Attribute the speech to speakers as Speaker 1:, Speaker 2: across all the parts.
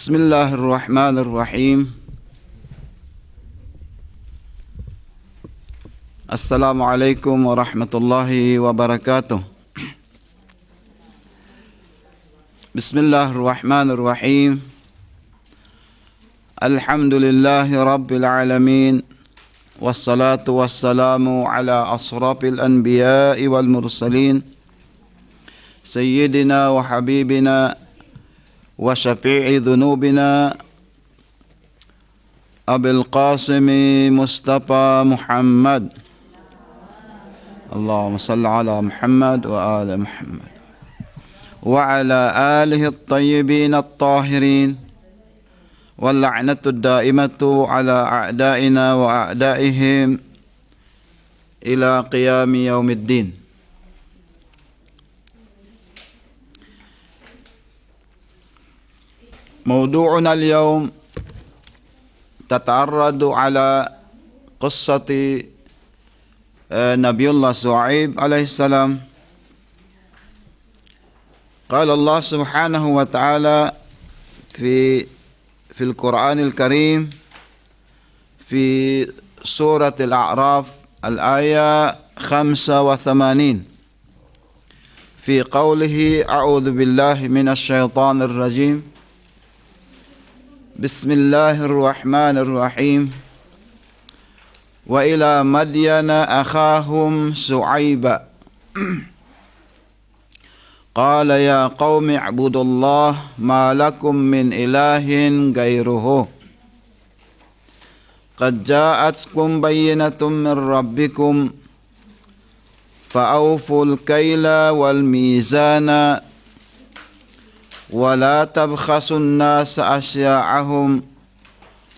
Speaker 1: بسم الله الرحمن الرحيم. السلام عليكم ورحمة الله وبركاته. بسم الله الرحمن الرحيم. الحمد لله رب العالمين، والصلاة والسلام على أشرف الأنبياء والمرسلين سيدنا وحبيبنا وشفيع ذنوبنا أبي القاسم مصطفى محمد، اللهم صل على محمد وآل محمد وعلى آله الطيبين الطاهرين، واللعنة الدائمة على أعدائنا وأعدائهم إلى قيام يوم الدين. موضوعنا اليوم تتعرض على قصة نبي الله شعيب عليه السلام. قال الله سبحانه وتعالى في القرآن الكريم في سورة الأعراف الآية 85 في قوله: أعوذ بالله من الشيطان الرجيم، بسم الله الرحمن الرحيم. وإلى مدين أخاهم شعيبا قال يا قوم اعبدوا الله ما لكم من إله غيره قد جاءتكم بينة من ربكم فأوفوا الكيل والميزان ولا تبخسوا الناس أشياءهم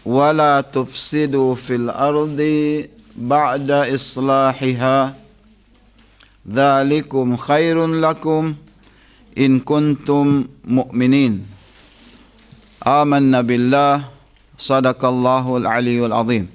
Speaker 1: ولا تفسدوا في الأرض بعد إصلاحها ذلكم خير لكم إن كنتم مؤمنين. آمنا بالله، صدق الله العلي العظيم.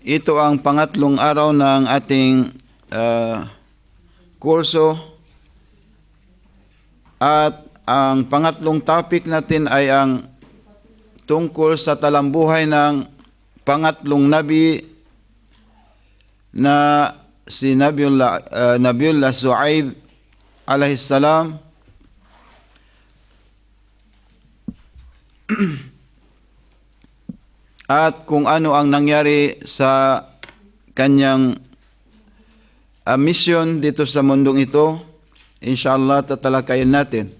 Speaker 1: Ito ang pangatlong araw ng ating kurso, at ang pangatlong topic natin ay ang tungkol sa talambuhay ng pangatlong nabi na si Nabiullah Shuaib alayhis salam. At kung ano ang nangyari sa kanyang mission dito sa mundong ito, inshallah tatalakayin natin.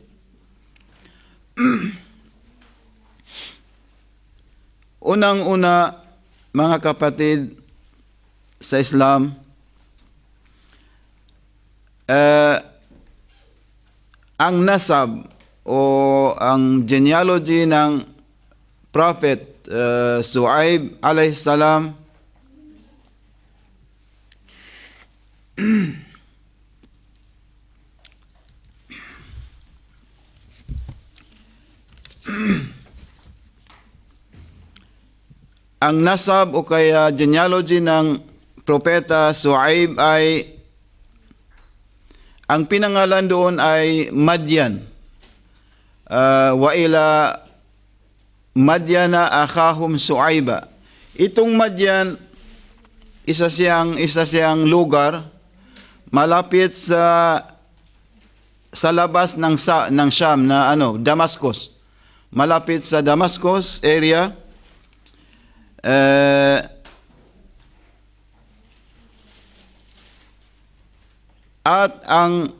Speaker 1: Unang-una, mga kapatid sa Islam, ang nasab o ang genealogy ng Prophet Shuaib alayhis salam ang nasab o kaya genealogy ng propeta Shuaib ay ang pinangalan doon ay Madyan. Wa ila Madyana akhahum Shuaiba. Itong Madyan, isa siyang lugar malapit sa labas ng Sham na Damascus. Malapit sa Damascus area. At ang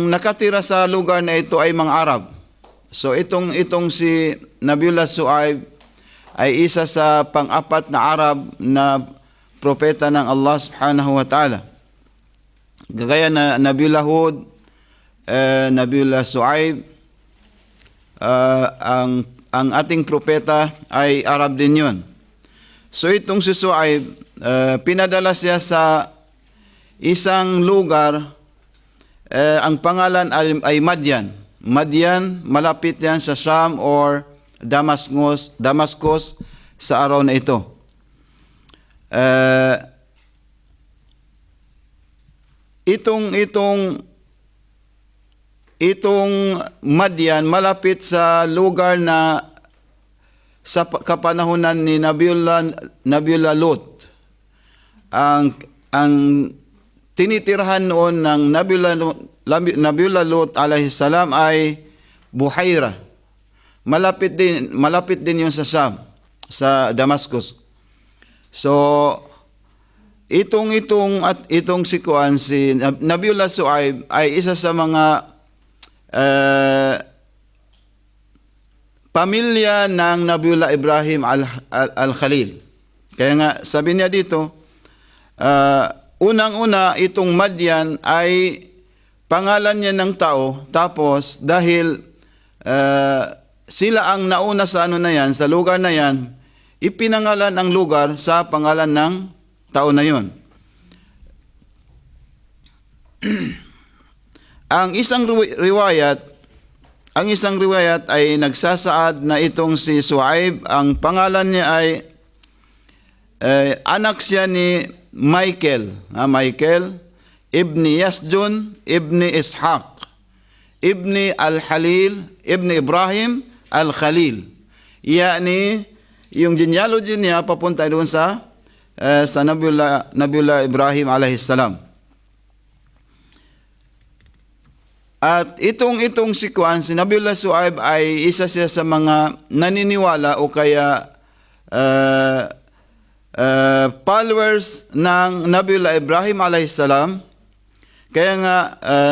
Speaker 1: nakatira sa lugar na ito ay mga Arab. So itong si Nabiullah Shuaib ay isa sa pang-apat na Arab na propeta ng Allah subhanahu wa ta'ala. Gaya na Nabiullah Hud, Nabiullah Shuaib, ang ating propeta ay Arab din yun. So itong si Shuaib, pinadala siya sa isang lugar, ang pangalan ay Madyan. Madyan, malapit yan sa Sham or Damascus sa araw na ito. Itong Madian malapit sa lugar na sa kapanahunan ni Nabiullah Lot. Ang tinitirahan noon ng Nabiullah Lot alayhi salam ay Buhaira. Malapit din yun sa Sham, sa Damascus. So itong si Kuan, si Nabiullah Suaib ay isa sa mga pamilya ng Nabiullah Ibrahim al-Khalil. Kaya nga sabi niya dito, unang-una itong Madian ay pangalan niya ng tao, tapos dahil sila ang nauna sa sa lugar na yan, ipinangalan ang lugar sa pangalan ng tao na yon. Ang isang riwayat ay nagsasaad na itong si Suaib, ang pangalan niya ay anak siya ni Michael, ibni Yasjun, ibni Ishaq, ibni Al-Halil, ibni Ibrahim Al-Khalil. Yani yung genealogy niya papunta doon sa Nabiullah Ibrahim alayhis salam. At itong si Nabiullah Suaib ay isa siya sa mga naniniwala o kaya followers ng Nabiullah Ibrahim alayhis salam. Kaya nga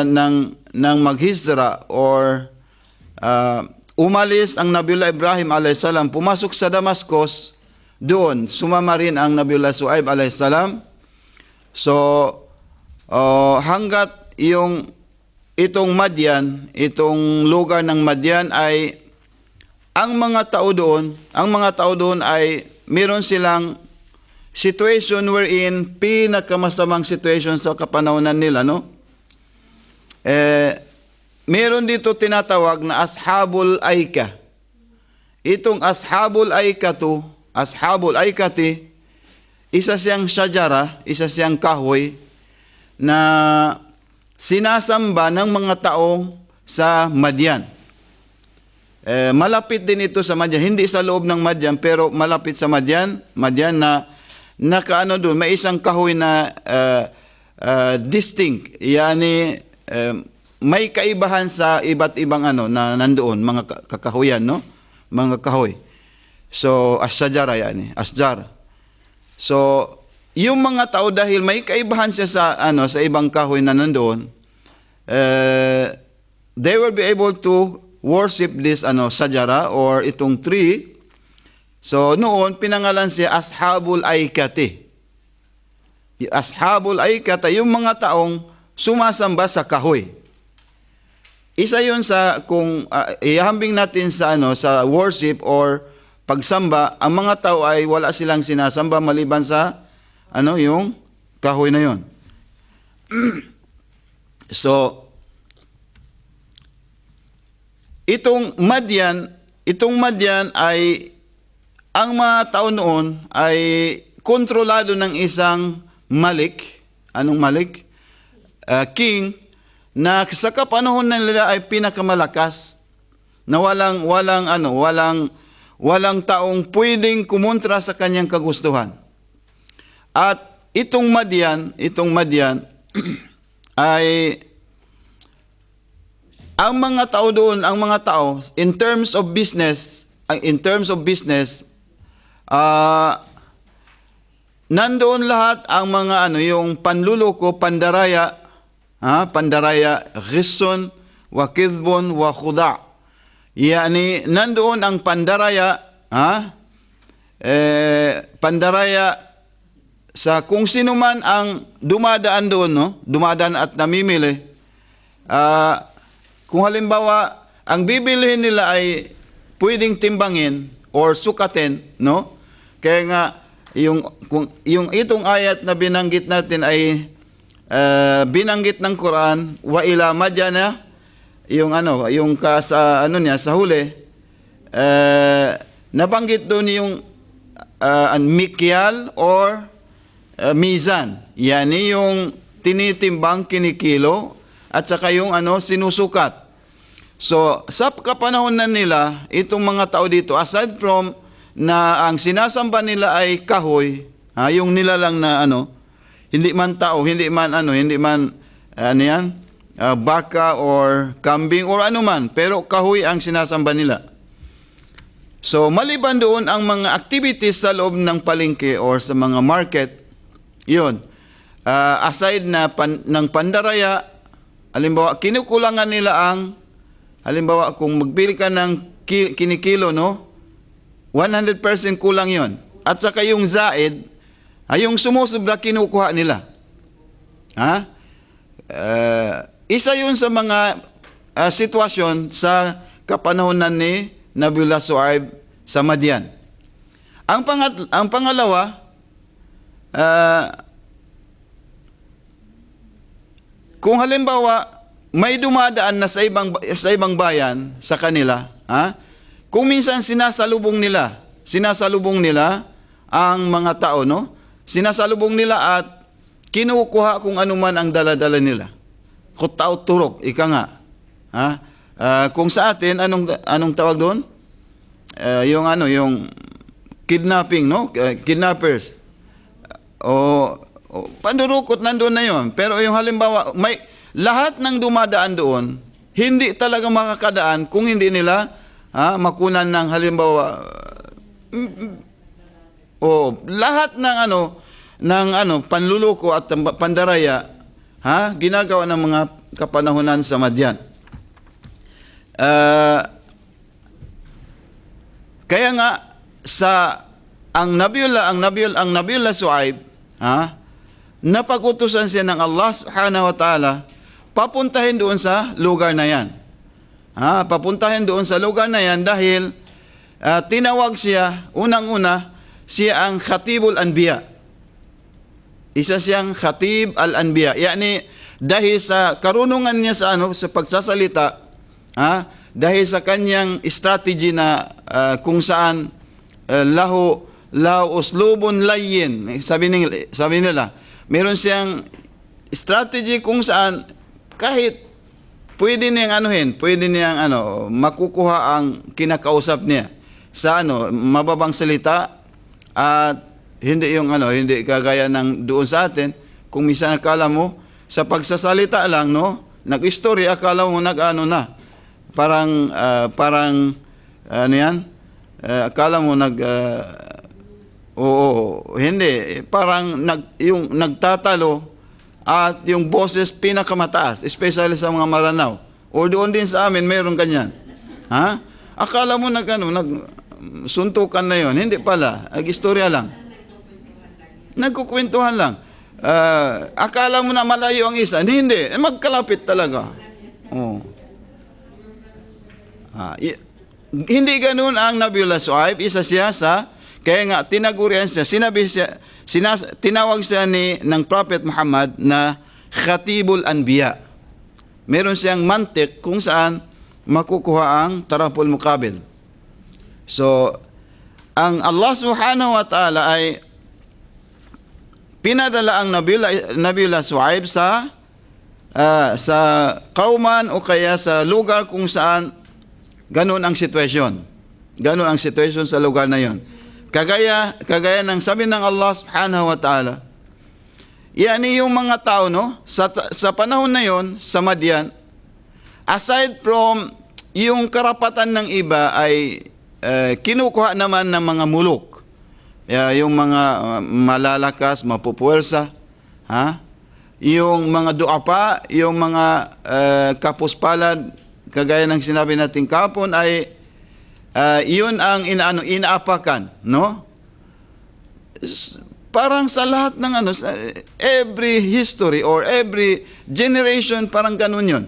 Speaker 1: nang maghijra or umalis ang Nabiullah Ibrahim alayhis salam, pumasok sa Damascus, doon sumama rin ang Nabiullah Suaib alayhis salam. So hanggat itong Madian, itong lugar ng Madian ay ang mga tao doon ay meron silang situation wherein pinakamasamang situation sa kapanahonan nila, no? Meron dito tinatawag na Ashabul Aika. Itong Ashabul Aikati, isa siyang syajara, isa siyang kahoy na sinasamba ng mga tao sa Madian. Malapit din ito sa Madian, hindi sa loob ng Madian, pero malapit sa Madian na nakaano doon, may isang kahoy na distinct, yani may kaibahan sa iba't ibang na nandoon, mga kakahuyan, no? Mga kahoy. So, asjara yani, asjar. So, yung mga tao dahil may kaibahan siya sa ibang kahoy na nandoon, they will be able to worship this sajara or itong tree. So, noon pinangalan siya Ashabul Aikati. Ashabul Aikati, yung mga taong sumasamba sa kahoy. Isa yun sa kung ihambing natin sa sa worship or pagsamba, ang mga tao ay wala silang sinasamba maliban sa yung kahoy na yun. So itong Madian ay ang mga tao noon ay kontrolado ng isang Malik. Anong Malik? King na sa kapanahon nila ay pinakamalakas, na walang taong pwedeng kumontra sa kanyang kagustuhan. At itong Madian ay ang mga tao in terms of business, nandoon lahat ang mga yung panluloko, pandaraya, ghisson, wa kidhbun, wa khuda'. Yani nandoon ang pandaraya, pandaraya sa kung sino man ang dumadaan doon, no? Dumadaan at namimili. Kung halimbawa, ang bibilihin nila ay pwedeng timbangin or sukatin, no? Kaya nga, yung itong ayat na binanggit natin ay binanggit ng Quran, wa ila Madyana, yung sa huli, nabanggit doon yung mikyal or mizan. Yani yung tinitimbang, kinikilo, at saka yung sinusukat. So, sa kapanahon na nila, itong mga tao dito, aside from na ang sinasamba nila ay kahoy, yung nilalang na hindi man tao, hindi man baka or kambing or ano man, pero kahoy ang sinasamba nila. So, maliban doon ang mga activities sa loob ng palengke or sa mga market, yun. Aside ng pandaraya, halimbawa, kinukulangan nila halimbawa, kung magbili ka ng kinikilo, 100% kulang yon. At saka yung zaid, yung sumusobra, kinukuha nila. Isa yun sa mga sitwasyon sa kapanahonan ni Nabiullah Suaib sa Madian. Ang pangalawa, kung halimbawa may dumadaan na sa ibang bayan sa kanila, kung minsan sinasalubong nila ang mga tao, sinasalubong nila at kinukuha kung ano man ang dala-dala nila. Kutao turok, ika nga. Kung sa atin, anong tawag doon? Yung kidnapping, kidnappers. Pandurukot nandoon na yon. Pero yung halimbawa, lahat ng dumadaan doon, hindi talaga makakadaan kung hindi nila makunan ng halimbawa lahat ng panluluko at pandaraya ginagawa ng mga kapanahunan sa Madian. Kaya nga ang Nabiullah Suaib, napag-utusan siya ng Allah Subhanahu wa Ta'ala papuntahin doon sa lugar na yan. Papuntahin doon sa lugar na yan dahil tinawag siya, unang-una, siya ang Khatibul Anbiya. Isa siyang Khatib al-Anbiya. Yani, dahil sa karunungan niya sa pagsasalita, dahil sa kanyang strategy na kung saan lahu uslubun layyin, sabi nila, meron siyang strategy kung saan kahit pwede niyang makukuha ang kinakausap niya sa mababang salita at hindi hindi kagaya ng doon sa atin. Kung minsan akala mo sa pagsasalita lang, nag-istorya, akala mo parang akala mo hindi, parang yung nagtatalo at yung boses pinakamataas, especially sa mga Maranao. O doon din sa amin, mayroon ganyan. Akala mo suntukan na yon. Hindi pala, nag-istorya lang. Nagkukwentuhan lang. Akala mo na malayo ang isa. Hindi, magkalapit talaga. Hindi ganun ang Nabiullah Suaib. Isa siya kaya nga tinagurian siya, tinawag siya ng Prophet Muhammad na Khatibul Anbiya. Meron siyang mantik kung saan makukuha ang taraful muqabil. So, ang Allah Subhanahu wa Ta'ala ay pinadala ang Nabiullah Suaib sa kauman o kaya sa lugar kung saan ganun ang sitwasyon. Ganun ang sitwasyon sa lugar na yon. Kagaya ng sabi ng Allah Subhanahu wa Ta'ala, yani yung mga tao, sa panahon na yon, sa Madian, aside from yung karapatan ng iba ay kinukuha naman ng mga muluk. Yung mga malalakas, mapupuwersa, yung mga duapa, yung mga kapuspalad, kagaya ng sinabi natin kapon, ay yun ang inaapakan, parang sa lahat ng every history or every generation, parang ganun yun.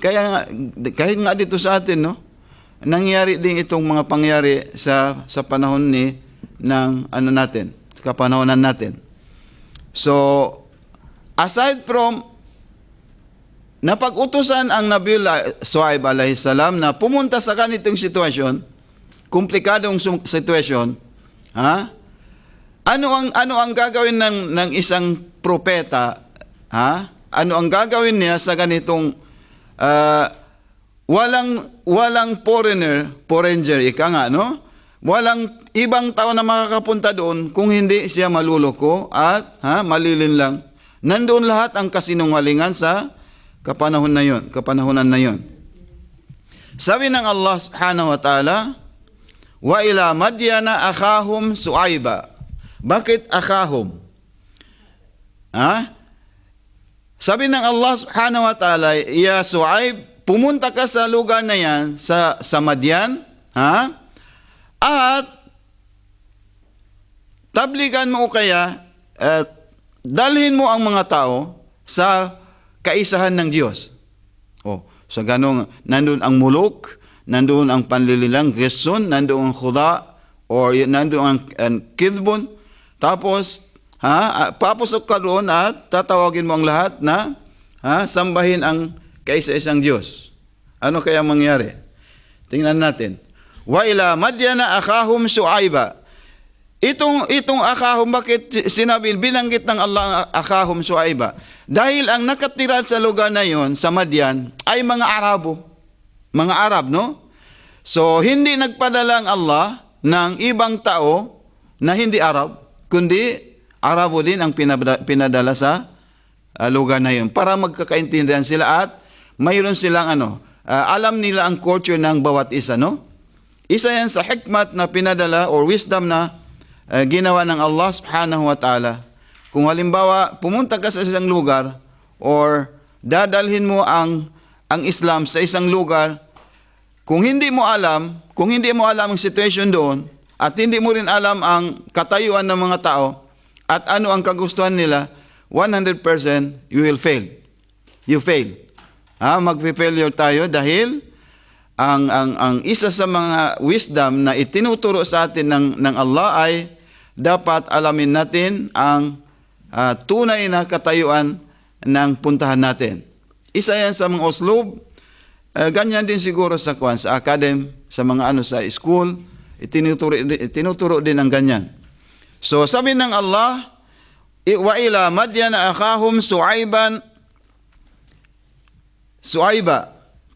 Speaker 1: Kaya kahit nga dito sa atin, nangyari din itong mga pangyari sa panahon ng natin, kapanahonan natin. So, aside from napag-utusan ang Nabiullah Suaib alayhi salam na pumunta sa ganitong sitwasyon, komplikadong sitwasyon, ha? Ano ang gagawin ng isang propeta, ha? Ano ang gagawin niya sa ganitong walang foreigner, ika nga, no? Walang ibang tao na makakapunta doon kung hindi siya maluloko at malilinlang. Nandoon lahat ang kasinungalingan sa kapanahunan na yon. Sabi ng Allah subhanahu wa ta'ala, wa ila Madyana akhahum Shu'aiba. Bakit akhahum? Sabi ng Allah subhanahu wa ta'ala, ya Shu'aib, pumunta ka sa lugar na yan, sa Madyan, at tabligan mo kaya, dalhin mo ang mga tao sa kaisahan ng Diyos. So ganong, nandun ang muluk, nandun ang panlililang, Gesun, nandun ang khuda, or nandun ang kidbun. Tapos, papusok ka doon at tatawagin mo ang lahat na sambahin ang kaisa-isang Diyos. Ano kaya mangyari? Tingnan natin. Wa ila Madyana akhahum Shu'aiba. Itong akhahum, bakit sinabi, binanggit ng Allah akhahum Shu'aiba? Dahil ang nakatira sa lugar na yon, sa Madyan, ay mga Arabo. Mga Arab, no? So, hindi nagpadala ang Allah ng ibang tao na hindi Arab, kundi Arabo din ang pinadala sa lugar na yon para magkakaintindihan sila at mayroon silang alam nila ang culture ng bawat isa, no? Isa yan sa hikmat na pinadala or wisdom na ginawa ng Allah subhanahu wa ta'ala. Kung halimbawa, pumunta ka sa isang lugar or dadalhin mo ang Islam sa isang lugar, kung hindi mo alam ang situation doon at hindi mo rin alam ang katayuan ng mga tao at ano ang kagustuhan nila, 100% you will fail. You fail. Mag-failure tayo dahil ang isa sa mga wisdom na itinuturo sa atin ng Allah ay dapat alamin natin ang tunay na katayuan ng puntahan natin. Isa yan sa mga uslub, ganyan din siguro sa academy, sa mga sa school, itinuturo din ang ganyan. So sabi ng Allah, wa ila Madyana akhahum Shu'aiba.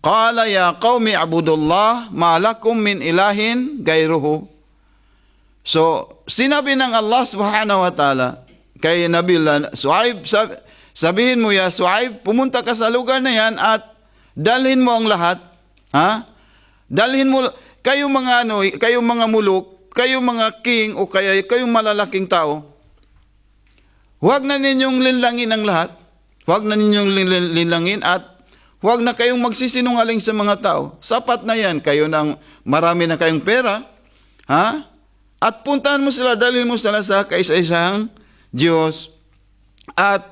Speaker 1: Qala ya qaumi abudullah ma lakum min ilahin gairuhu. So, sinabi ng Allah subhanahu wa ta'ala kay Nabiullah Shu'aib, sabihin mo ya Shu'aib, pumunta ka sa lugar na yan at dalhin mo ang lahat. Dalhin mo, kayong mga muluk, kayong mga king o kayong malalaking tao, huwag na ninyong linlangin ang lahat. Huwag na ninyong linlangin at huwag na kayong magsisinungaling sa mga tao. Sapat na yan. Marami na kayong pera. At puntahan mo sila, dalhin mo sila sa kaisa-isang Diyos. At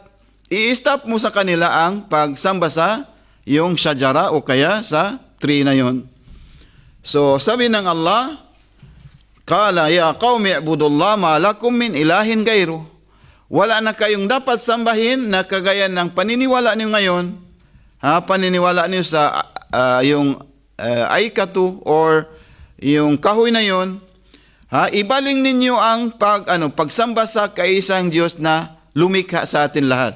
Speaker 1: i-stop mo sa kanila ang pagsamba sa yung shajara o kaya sa tree na yon. So, sabi ng Allah, Qala ya qaumi ibudullah ma lakum min ilahin gairu. Wala na kayong dapat sambahin na kagaya ng paniniwala niyo ngayon. Paniniwala niyo sa yung aikatu or yung kahoy na yon. Ibaling ninyo ang pagsamba sa kaisang Diyos na lumikha sa atin lahat.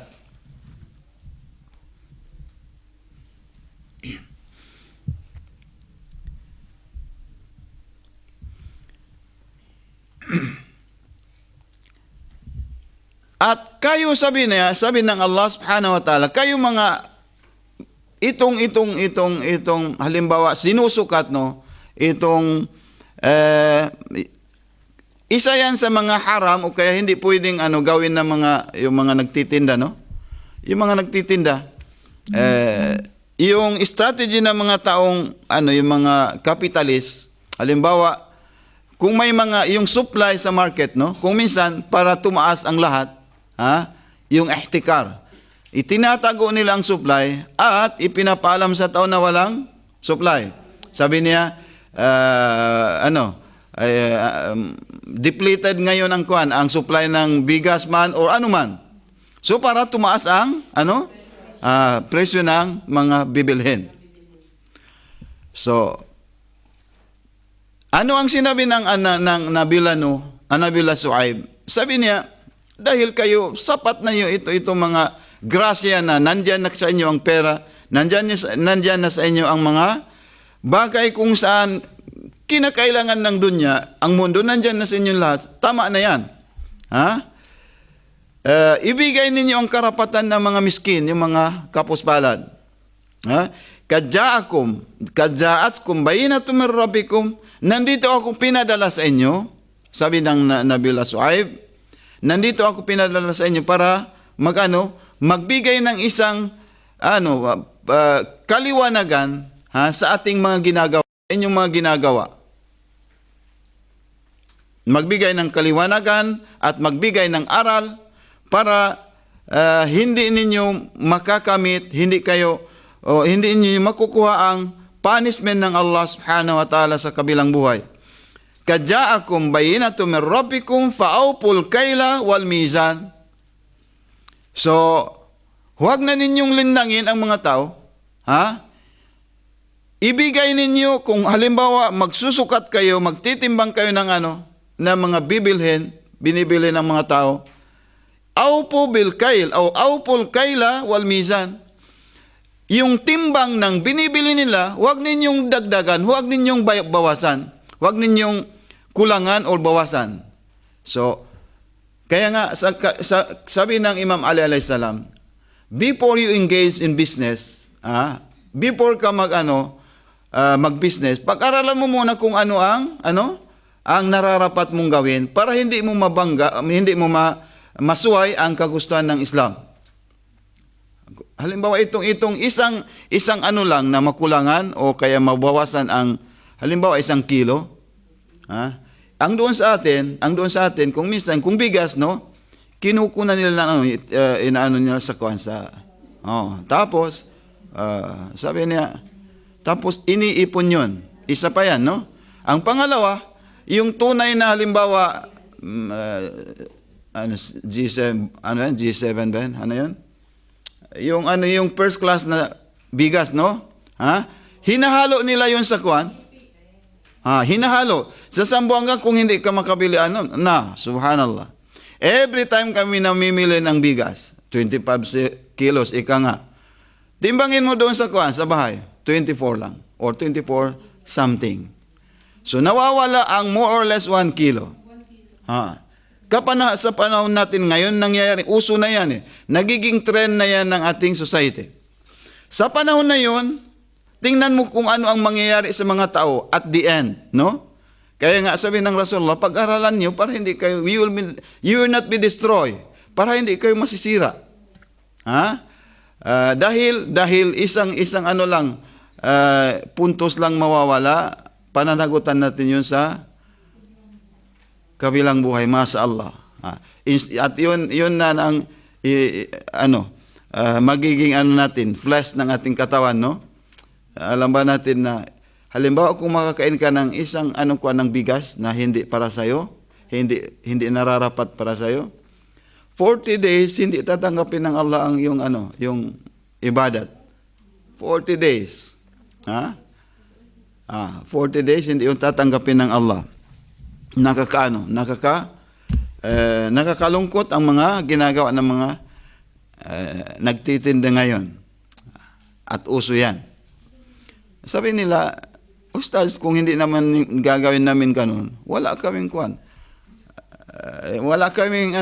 Speaker 1: At kayo, sabi ng Allah subhanahu wa ta'ala, kayo mga itong halimbawa sinusukat, no, itong isa yan sa mga haram o kaya hindi pwedeng gawin ng yung mga nagtitinda, no? Yung mga nagtitinda, yung strategy ng mga taong yung mga capitalist, halimbawa, kung may yung supply sa market, no? Kung minsan para tumaas ang lahat, yung ihtikar, itinatago nila ang supply at ipinapaalam sa tao na walang supply. Sabi niya, depleted ngayon ang supply ng bigas man or ano man. So para tumaas ang presyo ng mga bibilhin. So Ano ang sinabi ng Nabiula Suaib? Sabi niya, dahil kayo, sapat na nyo itong mga grasya na nandyan na sa inyo ang pera, nandyan na sa inyo ang mga bagay kung saan kinakailangan ng dunya, ang mundo, nandyan na sa inyo lahat. Tama na yan. Ha? Ibigay ninyo ang karapatan ng mga miskin, yung mga kapuspalad. Ha? Kadja'atkum bayinatun min rabbikum, nandito ako pinadala sa inyo, sabi ng Nabiula Suaib, nandito ako pinadala sa inyo para magbigay ng isang kaliwanagan sa ating mga ginagawa, inyong mga ginagawa. Magbigay ng kaliwanagan at magbigay ng aral para hindi ninyo makakamit, hindi ninyo makukuha ang punishment ng Allah subhanahu wa ta'ala sa kabilang buhay. Kadja'akum bayinatun min rabbikum fa'awful kaila wal mizan. So, huwag na ninyong linangin ang mga tao. Ha? Ibigay ninyo, kung halimbawa magsusukat kayo, magtitimbang kayo ng mga binibili ng mga tao. Awfu bil kail, awful kaila wal mizan. Yung timbang ng binibili nila, huwag ninyong dagdagan, huwag ninyong bawasan, huwag ninyong kulangan o bawasan. So, kaya nga, sabi ng Imam Ali alayhis salam, before you engage in business, before ka mag-business, pag-aralan mo muna kung ano ang nararapat mong gawin para hindi mo masuway ang kagustuhan ng Islam. Halimbawa itong isang lang na makulangan o kaya mabawasan ang halimbawa 1 kilo. Ang doon sa atin kung minsan kung bigas kinukuna nila inaano nila sa kuwansa. Tapos sabi niya, tapos iniipon 'yon. Isa pa 'yan, no? Ang pangalawa, yung tunay na halimbawa G7 ba? Ano 'yon? Yung first class na bigas, no? Hinahalo nila 'yon sa kuwan. Hinahalo. Sa Zamboanga kung hindi ka makabili subhanallah. Every time kami namimili ng bigas, 25 kilos, ika nga. Timbangin mo doon sa kuwan, sa bahay, 24 lang. Or 24 something. So nawawala ang more or less 1 kilo. Sa panahon natin ngayon, nangyayari, uso na yan Nagiging trend na yan ng ating society. Sa panahon na yun, tingnan mo kung ano ang mangyayari sa mga tao at the end, no? Kaya nga sabi ng Rasulullah, pag-aralan nyo para hindi kayo, you will not be destroyed, para hindi kayo masisira. Dahil isang puntos lang mawawala, pananagutan natin yun sa kabilang buhay, mashallah. At yun na ang magiging natin, flesh ng ating katawan, no? Alam ba natin na halimbawa kung makakain ka ng isang ng bigas na hindi para sa iyo, hindi nararapat para sa iyo, 40 days hindi tatanggapin ng Allah ang yung ibadat. 40 days. 40 days hindi yung tatanggapin ng Allah. Nakakalungkot ang mga ginagawa ng mga nagtitinda ngayon. At uso yan. Sabi nila, Ustaz, kung hindi naman gagawin namin ganun, wala kaming kuwan. Wala kaming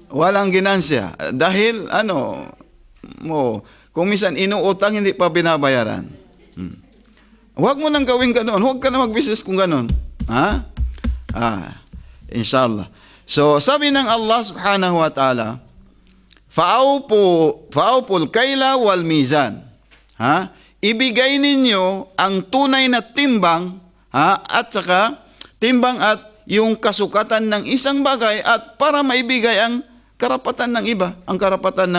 Speaker 1: walang ginansya. Dahil kung minsan inuutang hindi pa binabayaran. Huwag mo nang gawin ganun. Huwag ka na mag-business kung ganun. Inshallah. So, sabi ng Allah subhanahu wa ta'ala, fa'awpul kaila wal mizan. Ibigay ninyo ang tunay na timbang, at saka timbang at yung kasukatan ng isang bagay at para maibigay ang karapatan ng iba, ang karapatan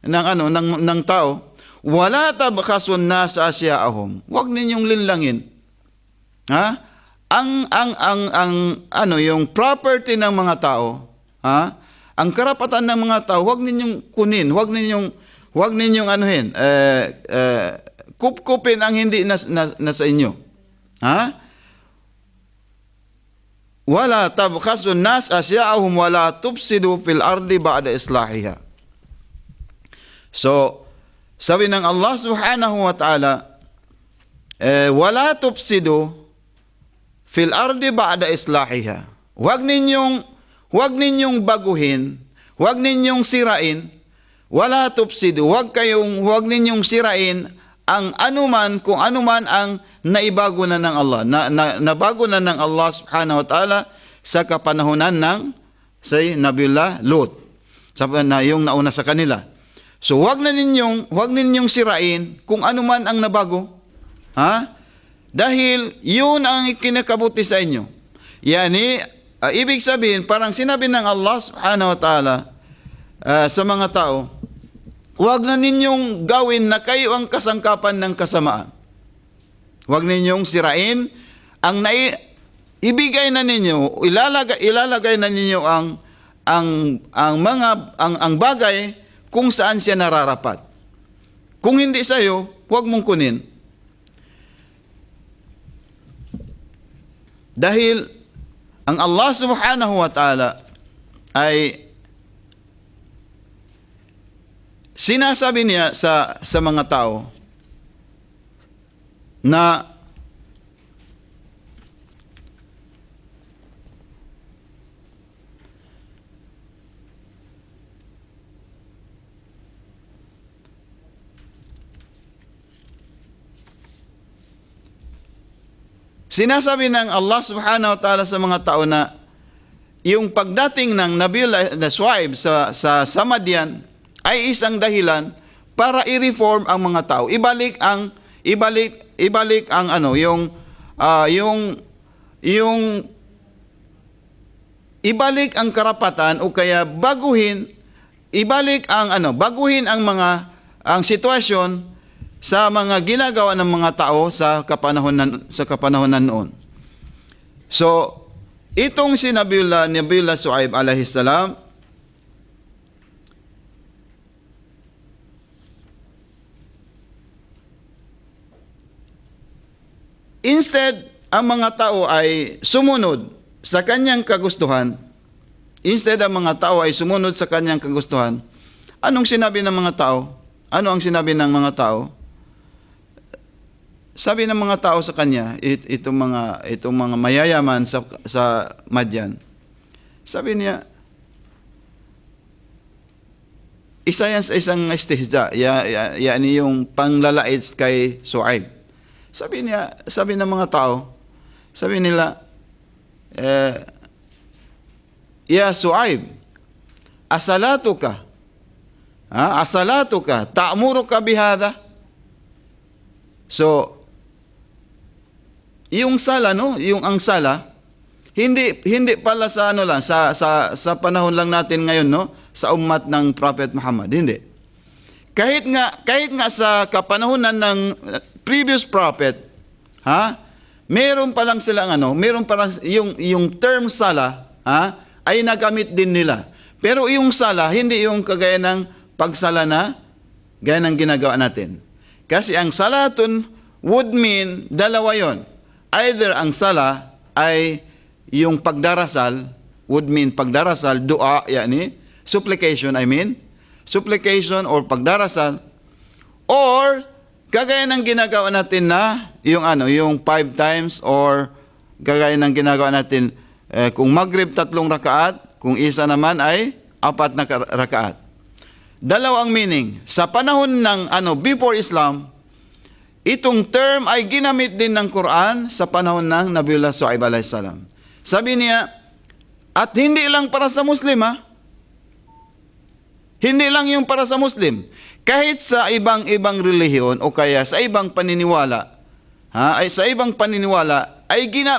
Speaker 1: ng tao. Wala tabkhasun nasa asya'ahum. Huwag ninyong linlangin. Yung property ng mga tao, ang karapatan ng mga tao, huwag ninyong kunin, huwag ninyong kupkupin ang hindi nasa inyo. wala tabkhasun nas asya'ahum wala tufsidu fil ardi ba'da islahiha. So, sabi ng Allah subhanahu wa ta'ala, wala tufsidu fil ardi ba'da islahiha. Huwag ninyong baguhin, huwag ninyong sirain, wala tufsidu, huwag ninyong sirain ang anuman, kung anuman ang naibago na ng Allah, nabago na ng Allah subhanahu wa ta'ala sa kapanahunan ng say Nabiullah Lut, na yung nauna sa kanila. So huwag ninyong sirain kung anuman ang nabago. Ha? Dahil yun ang kinakabuti sa inyo. Yani, ibig sabihin, parang sinabi ng Allah subhanahu wa ta'ala sa mga tao, huwag na ninyong gawin na kayo ang kasangkapan ng kasamaan. Huwag ninyong sirain ang ibigay na ninyo, ilalagay na ninyo ang bagay kung saan siya nararapat. Kung hindi sa iyo, huwag mong kunin. Dahil ang Allah subhanahu wa ta'ala ay sinasabi niya sa mga tao na sinasabi ng Allah subhanahu wa ta'ala sa mga tao na yung pagdating ng Nabiullah Shuaib sa Madian ay isang dahilan para i-reform ang mga tao. Ibalik ang karapatan o kaya baguhin ang sitwasyon sa mga ginagawa ng mga tao sa kapanahonan noon. So, itong si Nabiullah Shuaib alayhis salam, instead, ang mga tao ay sumunod sa kanyang kagustuhan. Anong sinabi ng mga tao? Ano ang sinabi ng mga tao? Sabi ng mga tao sa kanya, itong mga mayayaman sa Madian. Sabi niya, isa yan sa isang istihza, yani yung panglalait kay Shuaib. Sabi ng mga tao, sabi nila, ya Shuaib, asalatuka, ta'muruka bihada. So, yung sala, ang sala, hindi pala sa sa panahon lang natin ngayon, sa ummat ng Prophet Muhammad, hindi. Kahit nga sa kapanahunan ng previous prophet, meron pa lang yung term sala, ay nagamit din nila. Pero yung sala, hindi yung kagaya ng pagsala na gaya ng ginagawa natin. Kasi ang salatun would mean dalawa yon. Either ang sala ay yung pagdarasal, would mean pagdarasal, dua, yani, supplication or pagdarasal, or kagaya ng ginagawa natin na yung 5 times, or kagaya ng ginagawa natin kung Maghrib 3 rakaat, kung isa naman ay 4 na rakaat. Dalawa ang meaning. Sa panahon ng before Islam, itong term ay ginamit din ng Quran sa panahon ng Nabiullah Shuaib alayhis salam. Sabi niya, at hindi lang para sa Muslim, Hindi lang yung para sa Muslim. Kahit sa ibang relihiyon o kaya sa ibang paniniwala, ay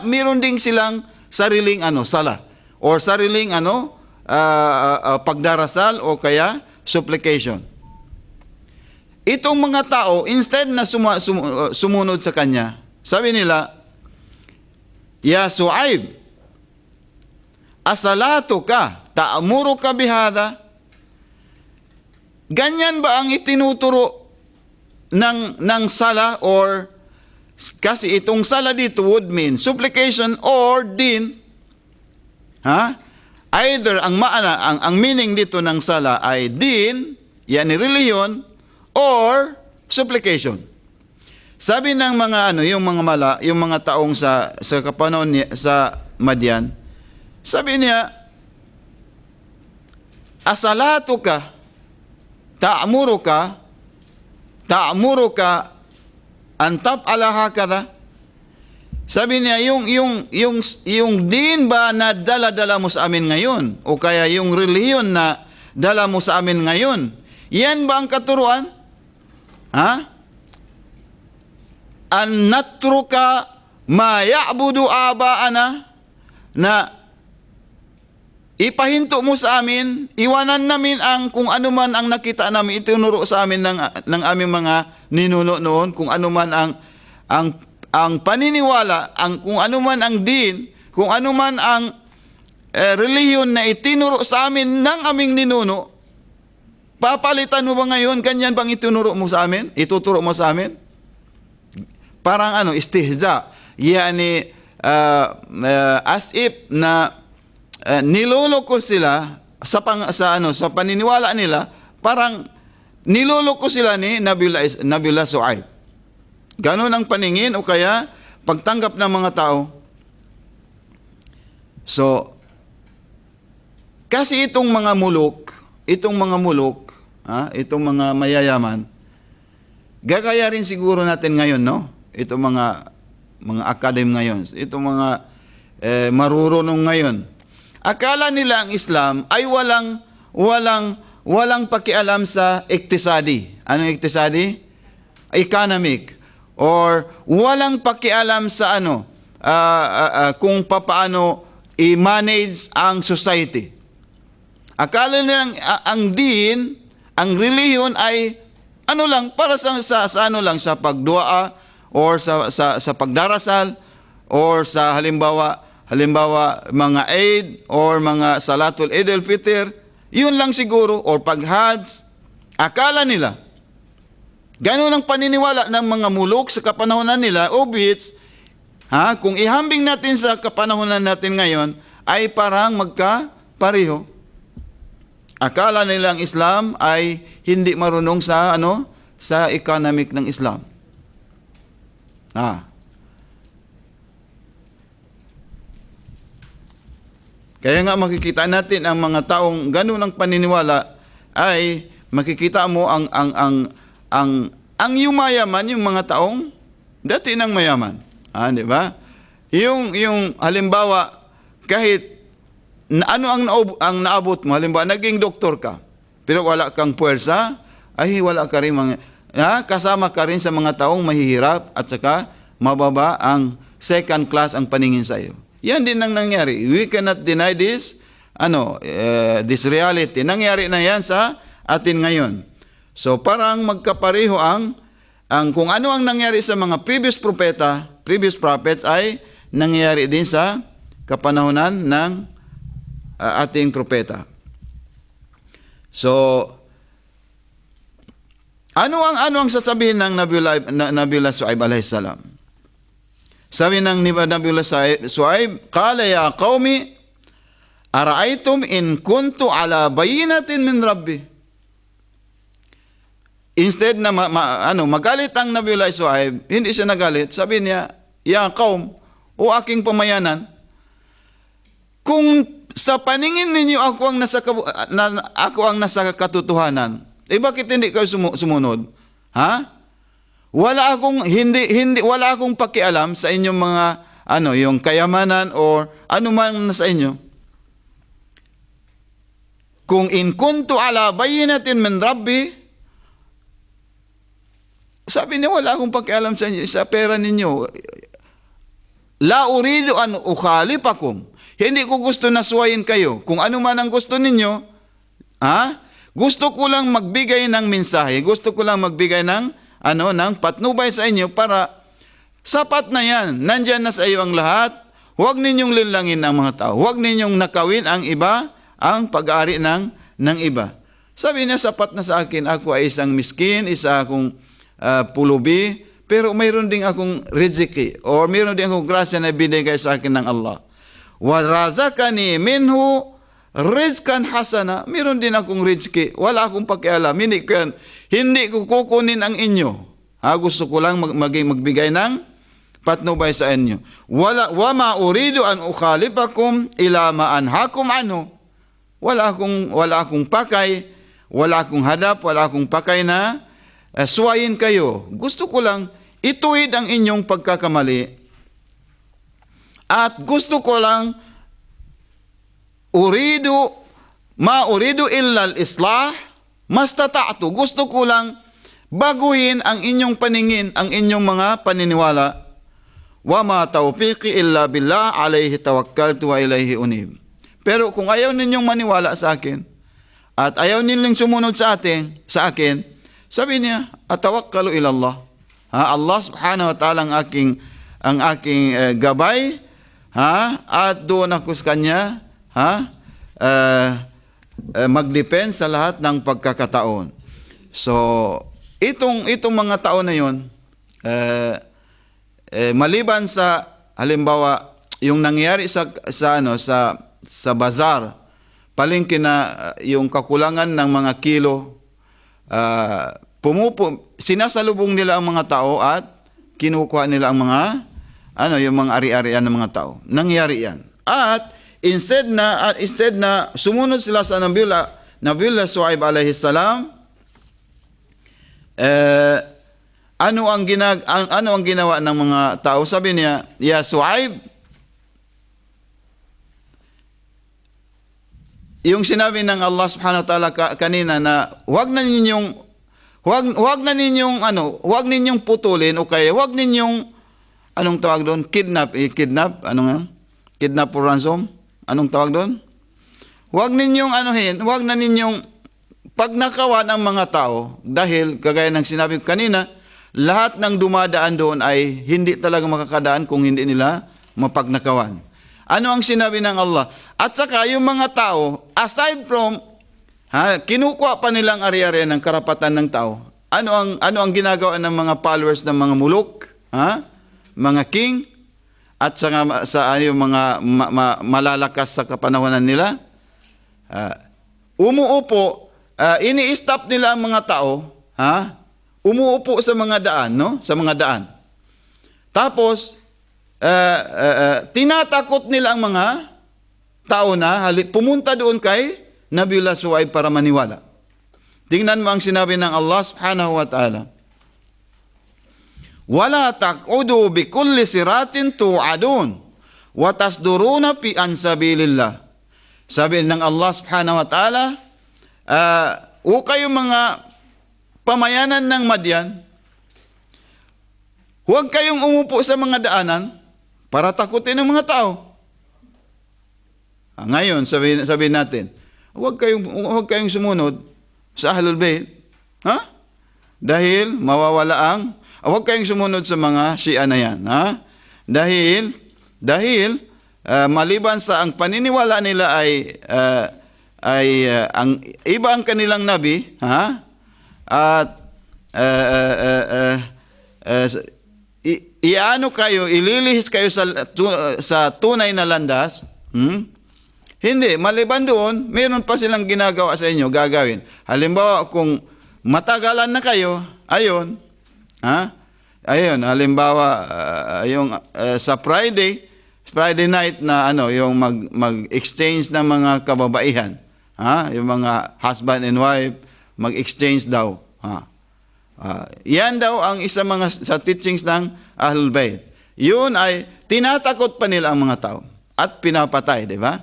Speaker 1: meron ding silang sariling sala or sariling pagdarasal o kaya supplication. Itong mga tao, instead na sumunod sa kanya, sabi nila, ya Shuaib, asalatuka, ta'muruka bihada. Ganyan ba ang itinuturo ng sala, or kasi itong sala dito would mean supplication or din Ha? Either ang meaning dito ng sala ay din, yan ni reliyon, or supplication. Sabi ng mga yung mga yung mga taong sa kapanahon niya, sa Madian, sabi niya, asalatuka, ta'muruka antap ala hakada. Sabi niya, yung din ba na dala-dala mo sa amin ngayon, o kaya yung reliyon na dala mo sa amin ngayon, yan ba ang katuruan? Ha? An natruka ma ya'budu abaana, na ipahinto mo sa amin, iwanan namin ang kung ano man ang nakita namin, itinuro sa amin ng aming mga ninuno noon, kung ano man ang paniniwala, kung ano man ang din, kung ano man ang relihiyon na itinuro sa amin ng aming ninuno, papalitan mo ba ngayon? Ganyan bang itinuro mo sa amin? Ituturo mo sa amin? Parang istihza. Yani, as if na niloloko sila sa paniniwala nila, parang niloloko sila ni Nabiullah Suaib. Ganon ang paningin o kaya pagtanggap ng mga tao. So, kasi itong mga muluk, itong mga mayayaman, gagaya rin siguro natin ngayon, no? Itong mga academy ngayon, itong mga marurunong ngayon. Akala nila ang Islam ay walang pakialam sa iktisadi. Anong iktisadi? Economic. Or walang pakialam sa kung papaano i-manage ang society. Akala nilang ang din, ang relihiyon ay lang para sa sa pagdua or sa pagdarasal or sa halimbawa mga Eid or mga Salatul Eid al-Fitr, yun lang siguro, or pag-Hajj. Akala nila ganun ang paniniwala ng mga muluk sa kapanahonan nila, obits, kung ihambing natin sa kapanahonan natin ngayon, ay parang magkapareho. Akala nila ang Islam ay hindi marunong sa sa economic ng Islam. Kaya nga makikita natin ang mga taong ganun ang paniniwala, ay makikita mo ang yumayaman, yung mga taong dati nang mayaman. Di ba? Yung halimbawa, kahit ang naabot mo, halimbawa, naging doktor ka, pero wala kang puwersa, ay wala ka rin kasama ka rin sa mga taong mahihirap at saka mababa ang second class ang paningin sa iyo. Yan din ang nangyari. We cannot deny this, this reality. Nangyari na yan sa atin ngayon. So parang magkapareho ang kung ano ang nangyari sa mga previous prophets ay nangyayari din sa kapanahunan ng ating propeta. So ano ang sasabihin ng Nabiullah Suaib alayhis salam? Sabi ng Nabiullah Suaib, qala ya qaumi ara'aytum in kuntu ala bayinatin min rabbi. Instead na magalit ang Nabiullah Suaib, hindi siya nagalit. Sabi niya, ya qaum, o aking pamayanan, kung sa paningin ninyo ako ang nasa katotohanan, bakit hindi kayo sumunod? Wala akong pakialam sa inyong mga yung kayamanan or ano man sa inyo. Kung in kuntu ala bayinatin min rabbi, sabi niya, wala akong pakialam sa inyo, sa pera ninyo. La uridu an ukhalifakum. Hindi ko gusto na suwayin kayo. Kung ano man ang gusto ninyo, gusto ko lang magbigay ng mensahe. Gusto ko lang magbigay ng patnubay sa inyo para sapat na yan. Nandyan na sa iyo ang lahat. Huwag ninyong linlangin ang mga tao. Huwag ninyong nakawin ang iba, ang pag-aari ng iba. Sabi niya, sapat na sa akin. Ako ay isang miskin, isa akong pulubi, pero mayroon din akong riziki, or mayroon din akong grasya na binigay sa akin ng Allah. wa razaqani minhu rizqan hasana. Meron din akong rizki, wala akong pakialam. Hindi ko kukunin ang inyo. Gusto ko lang magbigay ng patnubay sa inyo. Wa ma uridu an ukhalifakum ila ma anhakum anhu. Wala akong pakay, wala akong hadap, wala akong pakay na suwayin kayo. Gusto ko lang ituwid ang inyong pagkakamali. At gusto ko lang ma uridu illa al-islah mastata'tu. Gusto ko lang baguhin ang inyong paningin, ang inyong mga paniniwala. Wa ma tawfiqi illa billah, alayhi tawakkaltu wa ilayhi unib. Pero kung ayaw ninyong maniwala sa akin at ayaw ninyong sumunod sa akin, sabi niya, atawakkalu ila Allah. Allah subhanahu wa ta'ala ang aking gabay, at doon ako sa kanya mag-depend sa lahat ng pagkakataon. So, itong mga taon na yon, maliban sa halimbawa yung nangyari sa bazar, palengke na yung kakulangan ng mga kilo, sinasalubong nila ang mga tao at kinukuha nila ang mga yung mga ari-arian ng mga tao. Nangyari yan. At instead na sumunod sila sa Nabiyullah Shuaib alayhi salam, ano ang ginawa ng mga tao? Sabi niya, ya Shuaib, yung sinabi ng Allah subhanahu wa ta'ala kanina na huwag ninyong putulin o kaya huwag ninyong anong tawag doon? Kidnap or ransom? Anong tawag doon? Huwag na ninyong pagnakawan ang mga tao dahil kagaya ng sinabi ko kanina, lahat ng dumadaan doon ay hindi talaga makakadaan kung hindi nila mapagnakawan. Ano ang sinabi ng Allah? At saka yung mga tao, aside from kinukuha pa nilang ari-arian ng karapatan ng tao. Ano ang ginagawa ng mga followers ng mga muluk? Mga king at sa yung mga malalakas sa kapanahonan nila, umuupo, ini-stop nila ang mga tao, umuupo sa mga daan, no? Sa mga daan. Tapos tinatakot nila ang mga tao na pumunta doon kay Nabiyullah Shuaib para maniwala. Tingnan mo ang sinabi ng Allah subhanahu wa ta'ala. Wala taq'udu bi kulli siratin tu'adun wa tasduruna fi ansabilillah. Sabi ng Allah subhanahu wa ta'ala, o kayong mga pamayanan ng Madyan, huwag kayong umupo sa mga daanan para takutin ng mga tao. Ngayon, sabihin natin, huwag kayong sumunod sa Ahlul Bayt. Dahil mawawala huwag kayong sumunod sa mga Shia na yan. Dahil maliban sa ang paniniwala nila ay ang iba ang kanilang nabi, at ililihis kayo sa tunay na landas. Hindi, maliban doon, mayroon pa silang ginagawa sa inyo, gagawin. Halimbawa, kung matagalan na kayo, ayun, halimbawa, yung sa Friday night na yung mag-exchange ng mga kababaihan, yung mga husband and wife, mag-exchange daw. Yan daw ang isa sa teachings ng Ahlul Bayt. Yun ay tinatakot pa nila ang mga tao at pinapatay, di ba?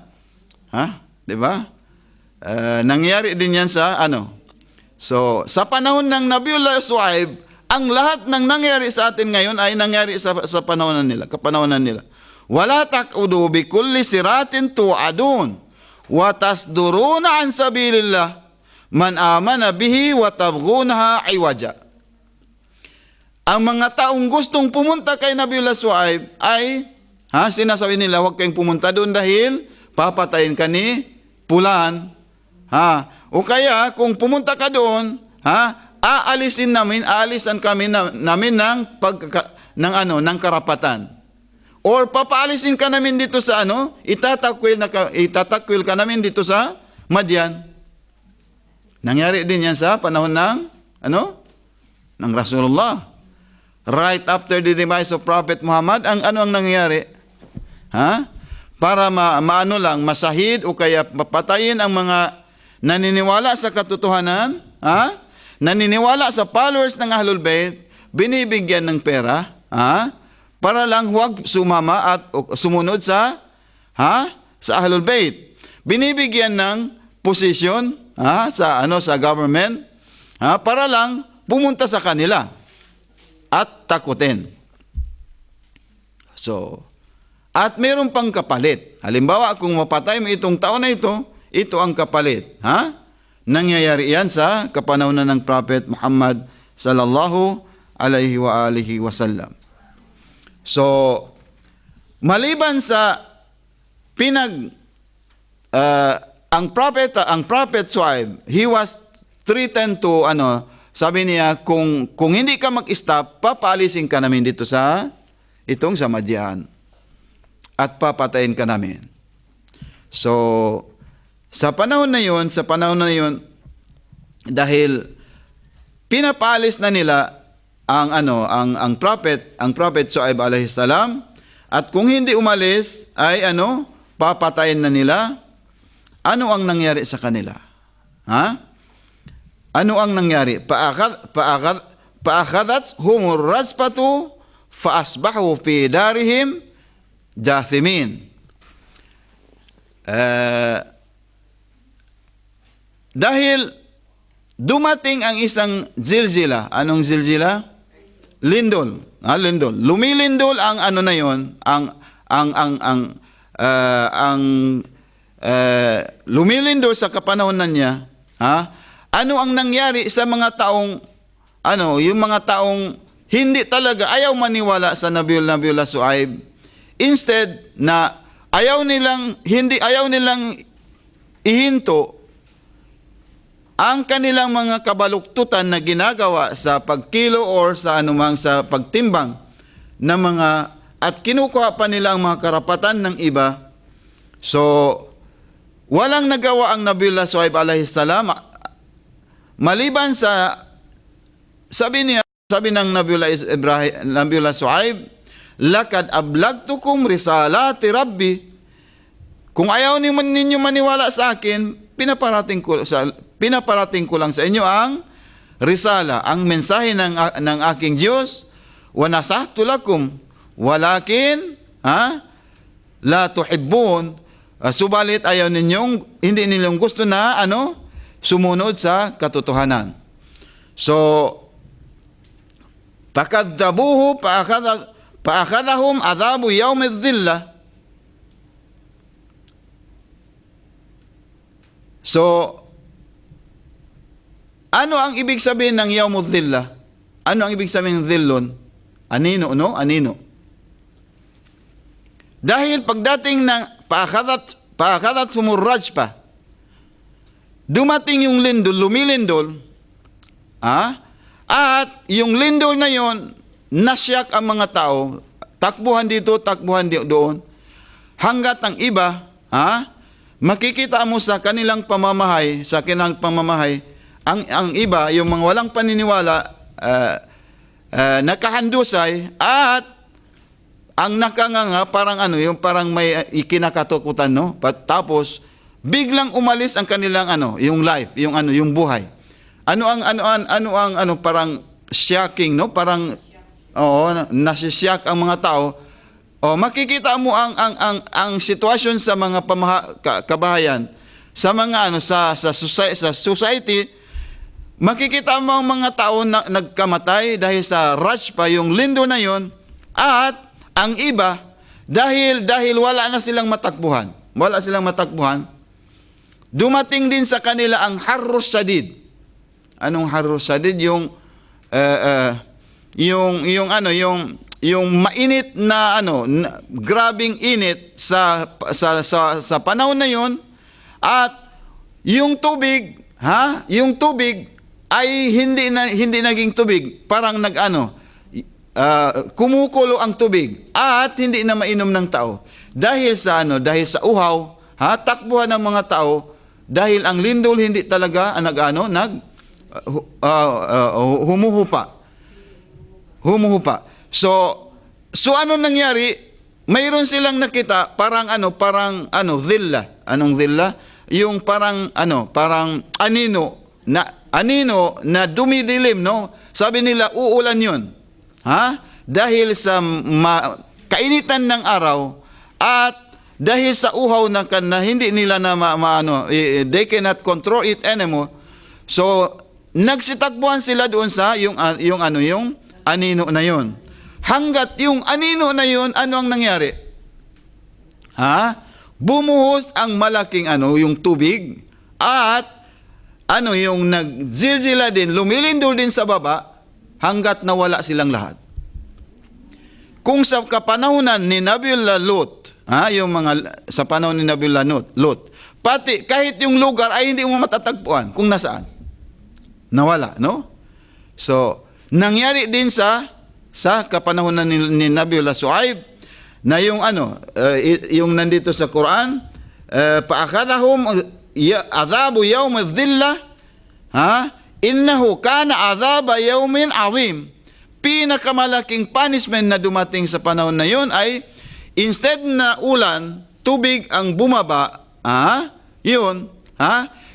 Speaker 1: Di ba? Nangyari din yan sa So, sa panahon ng Nabiyullah Shuaib, ang lahat ng nangyari sa atin ngayon ay nangyari sa kapanahonan nila. Wala taq'udu bi kulli siratin tu'adun wa tasduruna an sabilillah man amana bihi wa tabghunaha iwaja. Ang mga taong gustong pumunta kay Nabiyullah Shuaib ay sinasabi nila, huwag kayong pumunta doon dahil papatayin ka ni Pulan. O kaya kung pumunta ka doon, aalisan kami namin ng karapatan. Or papaalisin ka namin dito sa ano, itatakwil ka namin dito sa Madian. Nangyari din yan sa panahon ng ng Rasulullah. Right after the demise of Prophet Muhammad, ang nangyari? Para masahid o kaya papatayin ang mga naniniwala sa katotohanan, naniniwala sa followers ng Ahlul Bayt, binibigyan ng pera, para lang huwag sumama at sumunod sa Ahlul Bayt. Binibigyan ng posisyon sa government, para lang pumunta sa kanila at takutin. So, at mayroon pang kapalit. Halimbawa, kung mapatay mo itong tao na ito ang kapalit. Nangyayari yan sa kapanahunan ng Prophet Muhammad sallallahu alaihi wa alihi wasallam. So, maliban sa ang prophet Shuaib, he was threatened to sabi niya, kung hindi ka mag-stop, papaalisin ka namin dito sa Madian at papatayin ka namin. So, sa panahon na yon, dahil pinapaalis na nila ang prophet Shuaib alayhi salam, at kung hindi umalis ay papatayin na nila. Ano ang nangyari sa kanila? Ano ang nangyari? Paakhadat humur rajfatu fa asbahu fi darihim jathimin. Dahil dumating ang isang zilzila. Anong zilzila? Lindol. Lindol. Lumilindol ang na yon, lumilindol sa kapanahonan niya. Ano ang nangyari sa mga taong yung mga taong hindi talaga ayaw maniwala sa Nabiullah Shuaib. Instead na ayaw nilang ihinto ang kanilang mga kabaluktutan na ginagawa sa pagkilo or sa sa pagtimbang ng mga, at kinukuha pa nila ang mga karapatan ng iba. So, walang nagawa ang Nabiullah Shuaib alayhi salam maliban sa sabi ng Nabiullah Shuaib, lakad ablagtukum risalati rabbi. Kung ayaw ninyo maniwala sa akin, pinaparating ko lang sa inyo ang risala, ang mensahe ng aking Diyos. Wa nasahtu lakum walakin la tuhibbun. Subalit hindi ninyong gusto na sumunod sa katotohanan. So, pakadzabuhu paakadahum adhabu yawmid dhillah. So, ano ang ibig sabihin ng yawmud dhillah? Ano ang ibig sabihin ng dhillon? Anino? Dahil pagdating ng paakadat humurraj pa, dumating yung lindol, lumilindol, at yung lindol na yon, nasyak ang mga tao, takbuhan dito, takbuhan doon, hanggat ang iba, makikita mo sa kanilang pamamahay, ang iba, yung mga walang paniniwala, nakahandusay, at ang nakanganga parang yung parang may ikinakatakutan, no? Tapos biglang umalis ang kanilang yung life, yung buhay. Ano ang parang shocking, no? Parang nasisyak ang mga tao. Makikita mo ang sitwasyon sa mga kabahayan, sa mga sa society, makikita mo ang mga tao na nagkamatay dahil sa rajfa, yung lindo na yon, at ang iba dahil wala na silang matakbuhan. Dumating din sa kanila ang harrus shadid. Anong harrus shadid? Yung mainit na grabing init sa panahon na yon, at yung tubig ay hindi naging tubig, parang kumukulo ang tubig at hindi na mainom ng tao. Dahil sa dahil sa uhaw, takbuhan ng mga tao dahil ang lindol hindi talaga humuhupa. So ano nangyari? Mayroon silang nakita parang dhilla. Anong dhilla? Yung parang anino na dumidilim, no? Sabi nila uulan 'yun. Dahil sa kainitan ng araw at dahil sa uhaw na hindi nila they cannot control it anymore. So nagsitakbuhan sila doon sa yung anino na 'yon. Hanggat yung anino na 'yon, ano ang nangyari? Bumuhos ang malaking yung tubig at yung nagzilzila din, lumilindol din sa baba hanggat nawala silang lahat. Kung sa kapanahunan ni Nabiullah Lut, sa panahon ni Nabiullah Lut, pati kahit yung lugar ay hindi mo matatagpuan kung nasaan. Nawala, no? So, nangyari din sa kapanahunan ni Nabiullah Shuaib na yung nandito sa Quran, paakadahum adhabu yawm adh-dhillah, innahu kana adhaba yawmin azim. Pinakamalaking punishment na dumating sa panahon na yon ay instead na ulan, tubig ang bumaba,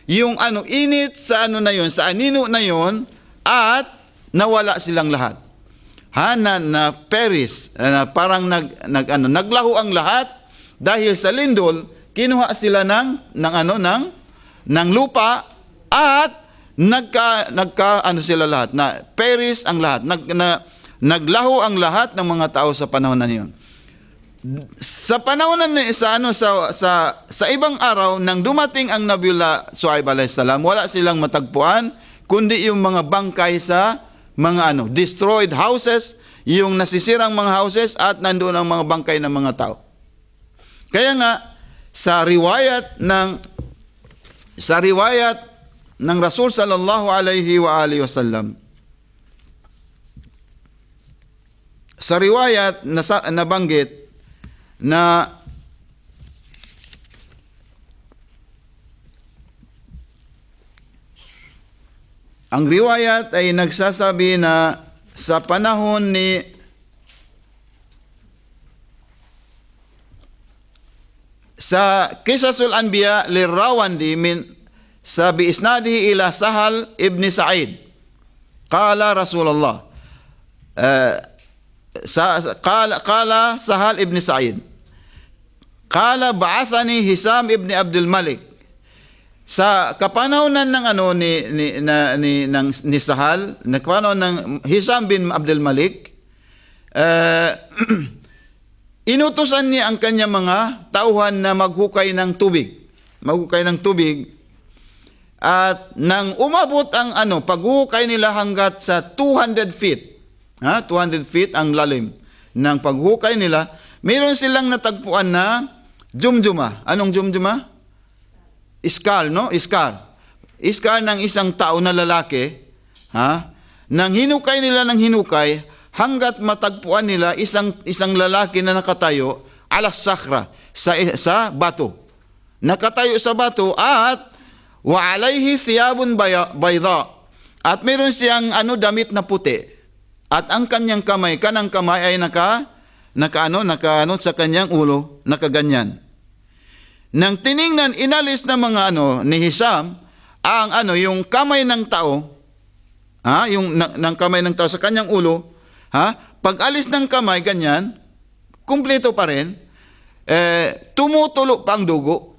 Speaker 1: yung init sa sa anino na yon at nawala silang lahat. Na peris, parang naglaho ang lahat dahil sa lindol, kinuha sila ng lupa at sila lahat, na peris ang lahat, naglaho ang lahat ng mga tao sa panahon na niyon. Sa panahon sa ibang araw nang dumating ang Nabiullah Shuaib alayhis salam, wala silang matagpuan kundi yung mga bangkay sa mga destroyed houses, yung nasisirang mga houses at nandoon ang mga bangkay ng mga tao. Kaya nga sa riwayat ng Rasul sallallahu alaihi wa alihi wasallam, sa riwayat na nabanggit na ang riwayat ay nagsasabi na sa panahon ni sa Qisasul Anbiya lirawandi sa biisnadihi ila Sahal ibn Sa'id, qala Rasulullah, qala Sahal ibn Sa'id, qala ba'athani Hisam ibn Abdul Malik. Sa kapanahonan ng ni Sahal, na kapanahonan ng Hisam bin Abdul Malik, inutusan niya ang kanyang mga tauhan na maghukay ng tubig. At nang umabot ang paghukay nila hanggat sa 200 feet. 200 feet ang lalim ng paghukay nila, mayroon silang natagpuan na jumjuma. Anong jumjuma? Iskal, no? Iskal ng isang tao na lalaki, nang hinukay nila ng hinukay hanggat matagpuan nila isang lalaki na nakatayo ala sakhra, sa bato. Nakatayo sa bato at wa alayhi thiyabun bayda, at meron siyang damit na puti, at ang kanyang kanang kamay ay naka sa kanyang ulo, nakaganyan. Nang tiningnan, inalis ng mga ni Hisam ang yung kamay ng tao, yung ng kamay ng tao sa kanyang ulo, pag alis ng kamay ganyan, kumpleto pa rin, tumutulo pang dugo.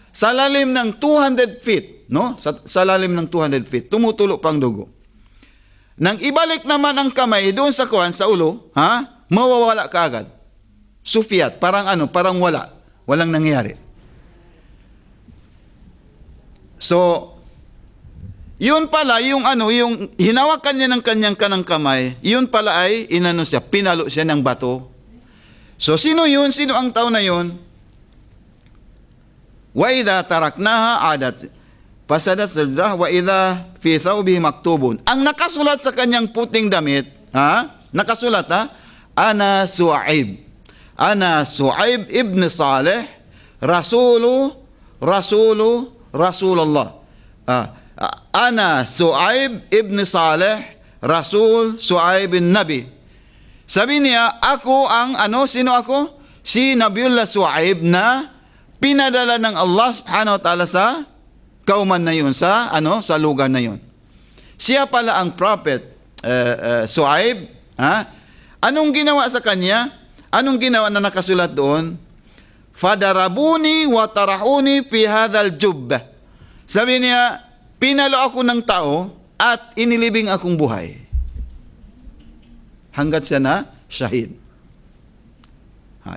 Speaker 1: Sa lalim ng 200 feet, no? Sa lalim ng 200 feet, tumutulo pang dugo. Nang ibalik naman ang kamay doon sa sa ulo, mawawala kaagad. Sufiyat, parang walang nangyari. So, yun pala, yung hinawakan niya ng kanyang kanang kamay, yun pala ay pinalo siya ng bato. So, sino yun? Sino ang tao na yun? Wa idha taraknaha adat. fasadat sajdah wa idha fi thawbihi maktubun. Ang nakasulat sa kanyang puting damit, nakasulat ana Su'aib. Ana Su'aib ibn Saleh, Rasulullah. Ana Su'aib ibn Saleh, Rasul Su'aib bin Nabi. Sabi niya, ako ang sino ako? Si Nabiullah Su'aib na pinadala ng Allah subhanahu wa ta'ala sa kauman na yun, sa lugar na yun. Siya pala ang prophet Su'aib. Anong ginawa sa kanya? Anong ginawa na nakasulat doon? Fadarabuni wa tarahuni fi hadzal jubbah. Sabi niya, pinalo ako ng tao at inilibing akong buhay. Hanggat siya na shahid.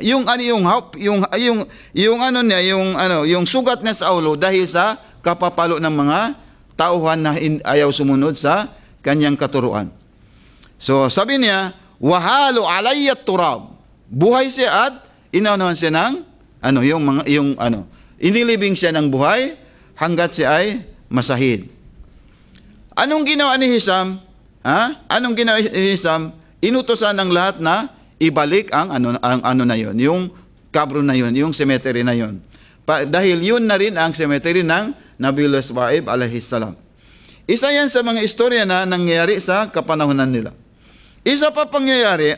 Speaker 1: Yung sugat niya sa ulo dahil sa kapapalo ng mga tauhan na ayaw sumunod sa kanyang katuruan. So sabi niya, wahalo alayya turab. Buhay siya at inaunahan siya ng inilibing siya ng buhay hanggat siya ay masahid. Anong ginawa ni Hisam? Anong ginawa ni Hisam? Inutosan ng lahat na ibalik ang na yon, yung kabro na yon, yung cemetery na yon. Dahil yun na rin ang cemetery ng Nabiullah Su'aib alayhis salam. Isa yan sa mga istorya na nangyayari sa kapanahunan nila. Isa pa pangyayari,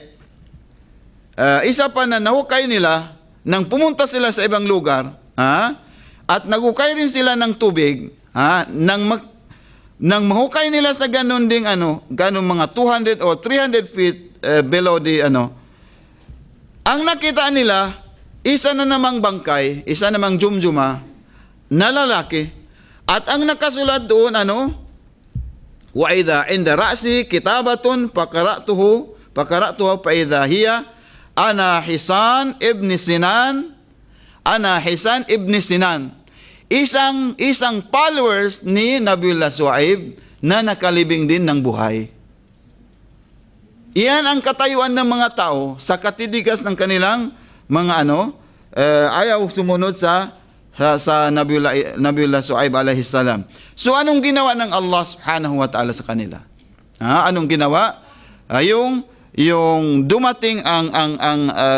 Speaker 1: isa pa na nahukay nila nang pumunta sila sa ibang lugar, at naghukay rin sila ng tubig, nang mahukay nila sa ganun ding ganun mga 200 or 300 feet below the ang nakita nila, isa na namang bangkay, isa namang jumjuma na lalaki, at ang nakasulat doon wa idha inda ra'si kitabatun pakara'tuha fa idha hiya ana Hisan ibn Sinan. Isang followers ni Nabiullah Su'aib na nakalibing din ng buhay. Iyan ang katayuan ng mga tao sa katidigas ng kanilang mga ayaw sumunod sa Nabiullah Su'aib alayhis salam. So anong ginawa ng Allah subhanahu wa ta'ala sa kanila? Anong ginawa? Yung dumating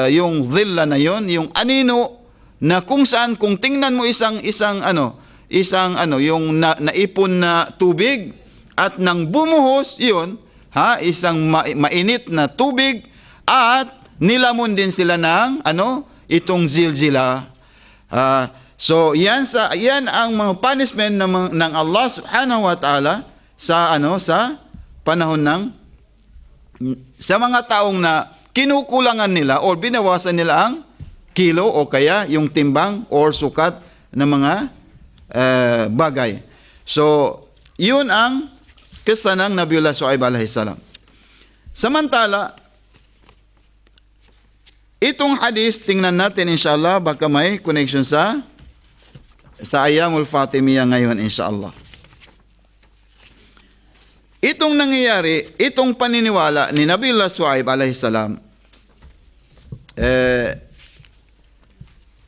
Speaker 1: yung dhilla na yon, yung anino na kung saan, kung tingnan mo isang yung naipon na tubig at nang bumuhos yun, isang mainit na tubig at nilamon din sila ng itong zilzila. So yan ang mga punishment ng Allah subhanahu wa ta'ala sa panahon sa mga taong na kinukulangan nila o binawasan nila ang kilo o kaya yung timbang or sukat ng mga bagay. So yun ang kisa ng Nabiullah Su'aib alayhis salam. Samantala, itong hadith, tingnan natin inshallah, baka may connection sa Ayyamul Fatimiyya ngayon inshallah. Itong nangyayari, itong paniniwala ni Nabiullah Su'aib alayhis salam,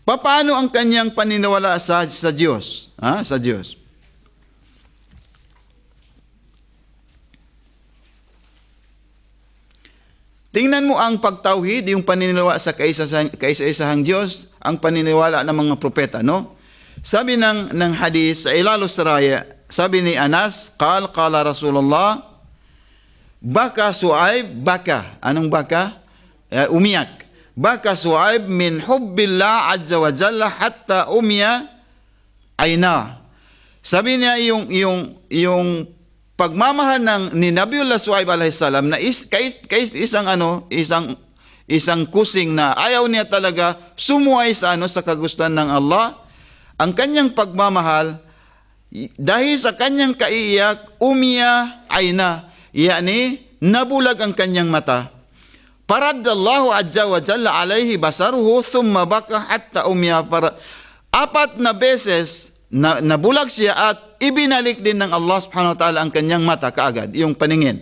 Speaker 1: paano ang kanyang paniniwala sa Diyos? Sa Diyos. Tingnan mo ang pagtauhid, yung paniniwala sa kaisa-isahang Diyos, ang paniniwala ng mga propeta, no? Sabi ng hadith sa Ilalos Saraya, sabi ni Anas, qala Rasulullah, baka Su'aib, baka. Anong baka? Umiyak. Baka Su'aib min hubbillah azza wa jalla hatta umiya ayna. Sabi niya yung pagmamahal ni Nabiullah Su'aib alayhis salam na isang kusing na ayaw niya talaga sumuway sa kagustuhan ng Allah. Ang kanyang pagmamahal dahil sa kanyang kaiiyak, umiya ayna, yani nabulag ang kanyang mata. Paraddallahu azza wa jalla alayhi basaruhu thumma baka hatta umiya. 4 na beses nabulag siya at ibinalik din ng Allah subhanahu wa ta'ala ang kanyang mata kaagad, yung paningin.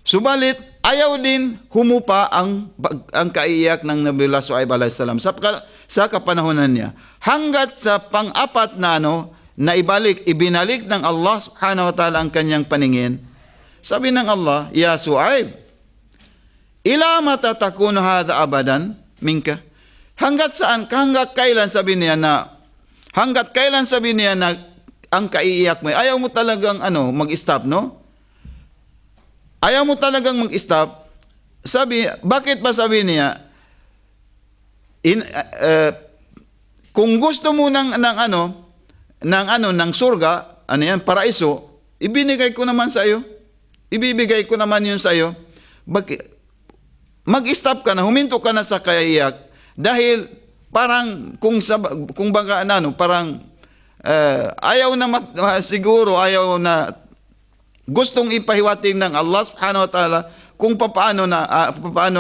Speaker 1: Subalit, ayaw din humupa ang kaiiyak ng Nabiullah Su'aib alayhis salam sa kapanahonan niya. Hanggat sa pang-4 na na ibinalik ng Allah subhanahu wa ta'ala ang kanyang paningin, sabi ng Allah, Ya Su'aib, ila mata takunu hadha abadan minka? Hanggat kailan sabi niya na ang kaiiyak mo, ayaw mo talagang mag-stop, no? Ayaw mo talagang mag-stop. Bakit ba sabi niya, kung gusto mo ng surga, paraiso, ibinigay ko naman sa iyo. Ibibigay ko naman yun sa iyo. Mag-stop ka na, huminto ka na sa kaiiyak dahil parang ayaw na siguro ayaw na gustong ipahiwatig ng Allah subhanahu wa ta'ala kung paano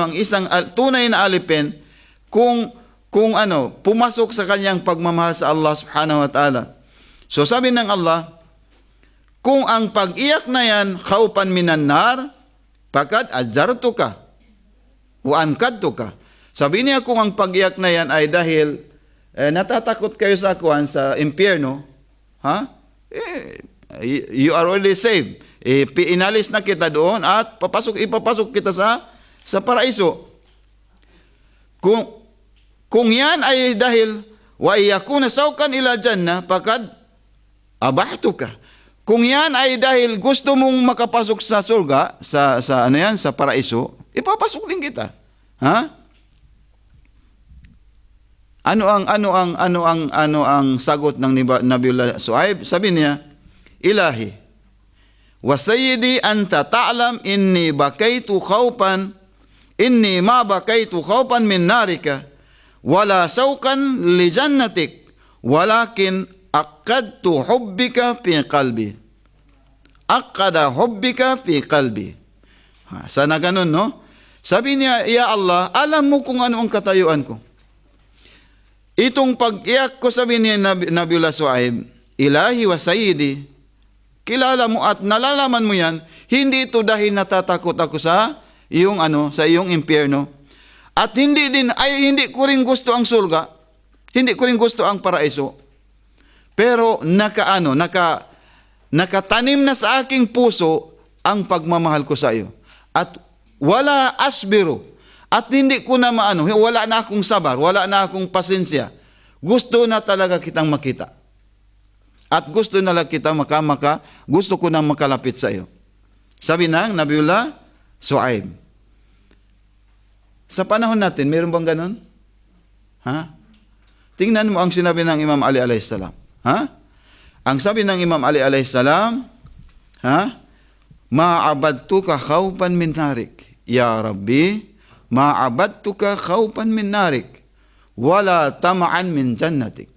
Speaker 1: ang isang tunay na alipin kung pumasok sa kanyang pagmamahal sa Allah subhanahu wa ta'ala. So sabi ng Allah, kung ang pag-iyak na yan khawpan minan nar, pagkat ajartuka wa ankadtuka. Sabi niya kung ang pag-iyak na yan ay dahil natatakot kayo sa impyerno, you are already saved. Inalis na kita doon at ipapasok kita sa paraiso. Kung yan ay dahil wa iyakuna saukan ila jannah pagkat abahtuka. Kung yan ay dahil gusto mong makapasok sa surga, sa paraiso, ipapasok din kita. Ano ang sagot ng Nabiullah Su'aib? Sabi niya, Ilahi, wa sayyidi anta ta'lam inni ma bakaytu khawpan min narika wala sawkan li jannatik walakin aqadtu hubbika fi qalbi. Aqada hubbika fi qalbi. Sana ganun, no? Sabi niya, Ya Allah, alam mo kung ano ang katayuan ko. Itong pag-iyak ko, sabi ni Nabiullah Su'aib, Ilahi wa Sayyidi, kilala mo at nalalaman mo yan, hindi ito dahil natatakot ako sa iyong impyerno. At hindi ko rin gusto ang surga, hindi ko rin gusto ang paraiso. Pero nakatanim na sa aking puso ang pagmamahal ko sa iyo. At wala asbiru. At hindi ko na wala na akong sabar, wala na akong pasensya. Gusto na talaga kitang makita. At gusto na lang kita gusto ko na makalapit sa iyo. Sabi ng Nabiullah Su'aib. Sa panahon natin, meron bang ganon? Tingnan mo ang sinabi ng Imam Ali alayhis salam. Ang sabi ng Imam Ali alayhis salam, Ma'abadtuka khawpan min narik. Ya Rabbi, ma'abadtuka khawpan min narik wala tama'an min jannatik.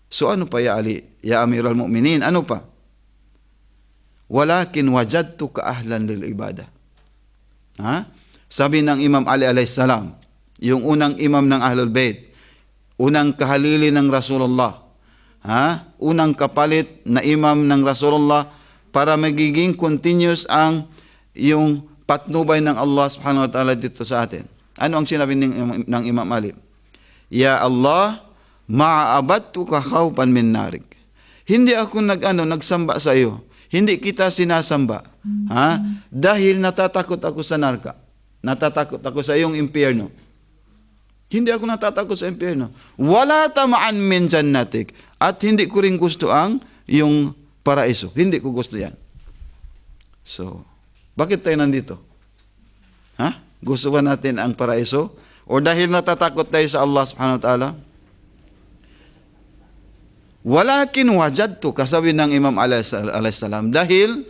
Speaker 1: So ano pa, Ya Ali, Ya Amirul Mu'minin, ano pa? Walakin wajadtuka ahlan lil ibadah. Sabi ng Imam Ali alayhis salam, yung unang imam ng Ahlul Bayt, unang kahalili ng Rasulullah, unang kapalit na imam ng Rasulullah para magiging continuous yung patnubay ng Allah subhanahu wa ta'ala dito sa atin. Ano ang sinabi ng Imam Ali? Ya Allah, ma'abadtuka khawpan min narik. Hindi ako nagsamba sa iyo. Hindi kita sinasamba. Dahil natatakot ako sa narka. Natatakot ako sa iyong impyerno. Hindi ako natatakot sa impyerno. Wala tama'an min jannatik. At hindi ko rin gusto yung paraiso. Hindi ko gusto yan. So, bakit tayo nandito? Gusto ba natin ang paraiso? O dahil natatakot tayo sa Allah subhanahu wa ta'ala? Walakin wajadtu, kasabi ng Imam alayhis salam, dahil,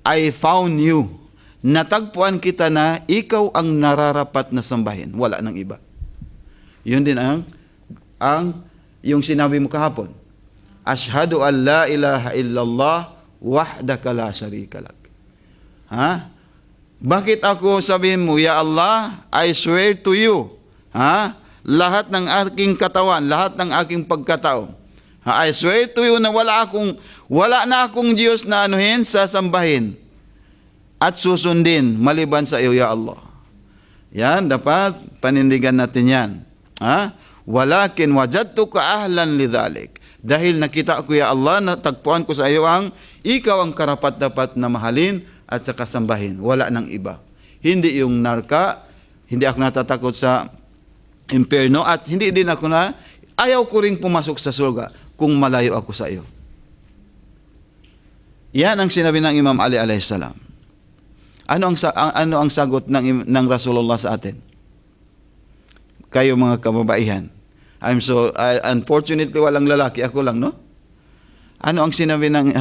Speaker 1: I found you. Natagpuan kita na ikaw ang nararapat na sambahin. Wala nang iba. Yun din yung sinabi mo kahapon. Ashhadu an la ilaha illallah wahdaka la sharika lak. Bakit ako sabihin mo, Ya Allah, I swear to you, lahat ng aking katawan, lahat ng aking pagkatao, I swear to you na wala na akong Diyos na sasambahin at susundin maliban sa iyo, Ya Allah. Yan, dapat panindigan natin yan. walakin wajadtuka ahlan lidhalik. Dahil nakita ko, ya Allah, natagpuan ko sa iyo ikaw ang karapat-dapat na mahalin at saka sambahin. Wala nang iba. Hindi yung narka, hindi ako natatakot sa impyerno, at hindi din ako ayaw ko ring pumasok sa surga kung malayo ako sa iyo. Yan ang sinabi ng Imam Ali alayhis salam. Ano ang sagot ng Rasulullah sa atin? Kayo mga kababaihan. Unfortunately, walang lalaki. Ako lang, no? Ano ang sinabi ng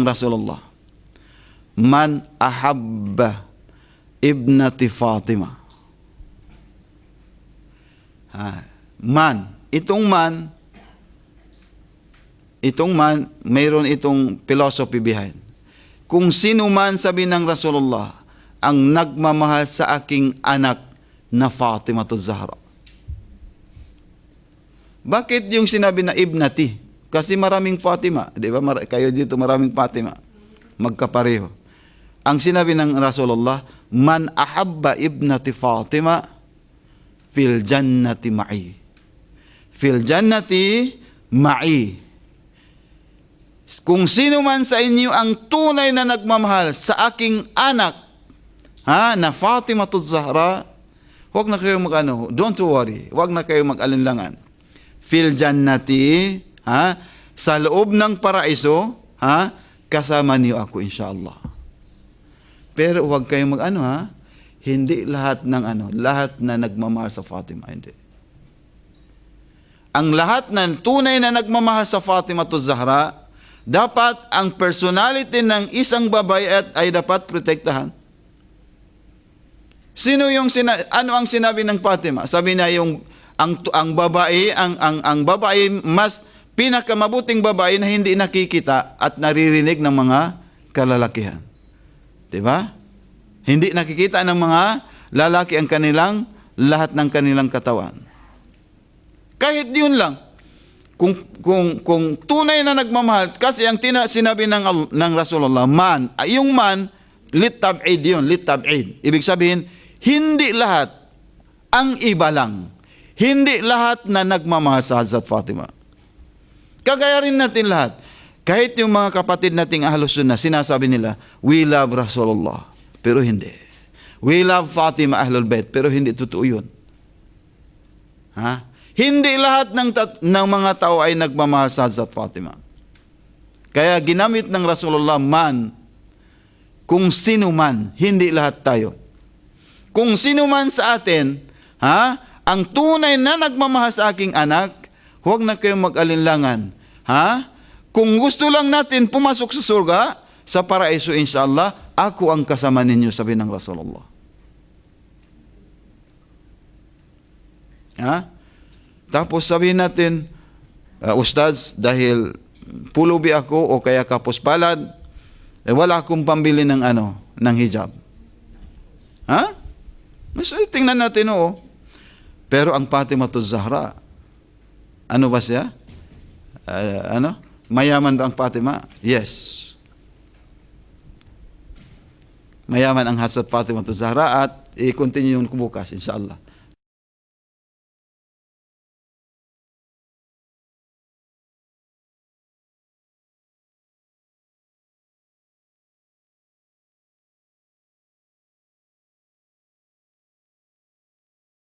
Speaker 1: Rasulullah? Man ahabba ibnati Fatima. Man. Itong man, mayroon itong philosophy behind. Kung sino man, sabi ng Rasulullah, ang nagmamahal sa aking anak na Fatima Zahra. Bakit yung sinabi na ibnati? Kasi maraming Fatima. Di ba? Kayo dito maraming Fatima. Magkapareho. Ang sinabi ng Rasulullah, man ahabba ibnati Fatima fil jannati ma'i. Fil jannati ma'i. Kung sino man sa inyo ang tunay na nagmamahal sa aking anak, na Fatima Zahra, huwag na kayo don't worry, huwag na kayo mag-alinlangan. Fil jannati, sa loob ng paraiso, kasama niyo ako inshallah. Pero huwag kayong hindi lahat lahat na nagmamahal sa Fatima, hindi. Ang lahat ng tunay na nagmamahal sa Fatima Zahra, dapat ang personality ng isang babae ay dapat protektahan. Ano ang sinabi ng Fatima? Sabi na ang babae, ang babae mas pinakamabuting babae na hindi nakikita at naririnig ng mga kalalakihan. 'Di ba? Hindi nakikita ng mga lalaki ang lahat ng kanilang katawan. Kahit yun lang. Kung tunay na nagmamahal, kasi ang sinabi ng Rasulullah, yung man, litab'id yun, litab'id. Ibig sabihin, hindi lahat, ang iba lang. Hindi lahat na nagmamahal sa Hazrat Fatima. Kagaya rin natin lahat. Kahit yung mga kapatid nating Ahlus Sunnah, sinasabi nila, we love Rasulullah. Pero hindi. We love Fatima Ahlul Bait. Pero hindi totoo yun. Hindi lahat ng mga tao ay nagmamahal sa Hazrat Fatima. Kaya ginamit ng Rasulullah man, kung sino man, hindi lahat tayo. Kung sino man sa atin, ang tunay na nagmamahal sa aking anak, huwag na kayong mag-alinlangan. Kung gusto lang natin pumasok sa surga, sa paraiso inshallah, ako ang kasama ninyo, sabi ng Rasulullah. Tapos sabihin natin, Ustaz, dahil pulubi ako o kaya kapos palad, wala akong pambili ng ng hijab. Mas tingnan natin, Pero ang Fatima Zahra, ano ba siya? Mayaman ba ang Fatima? Yes. Mayaman ang Hazrat Fatima Zahra, at i-continue yun bukas, inshallah.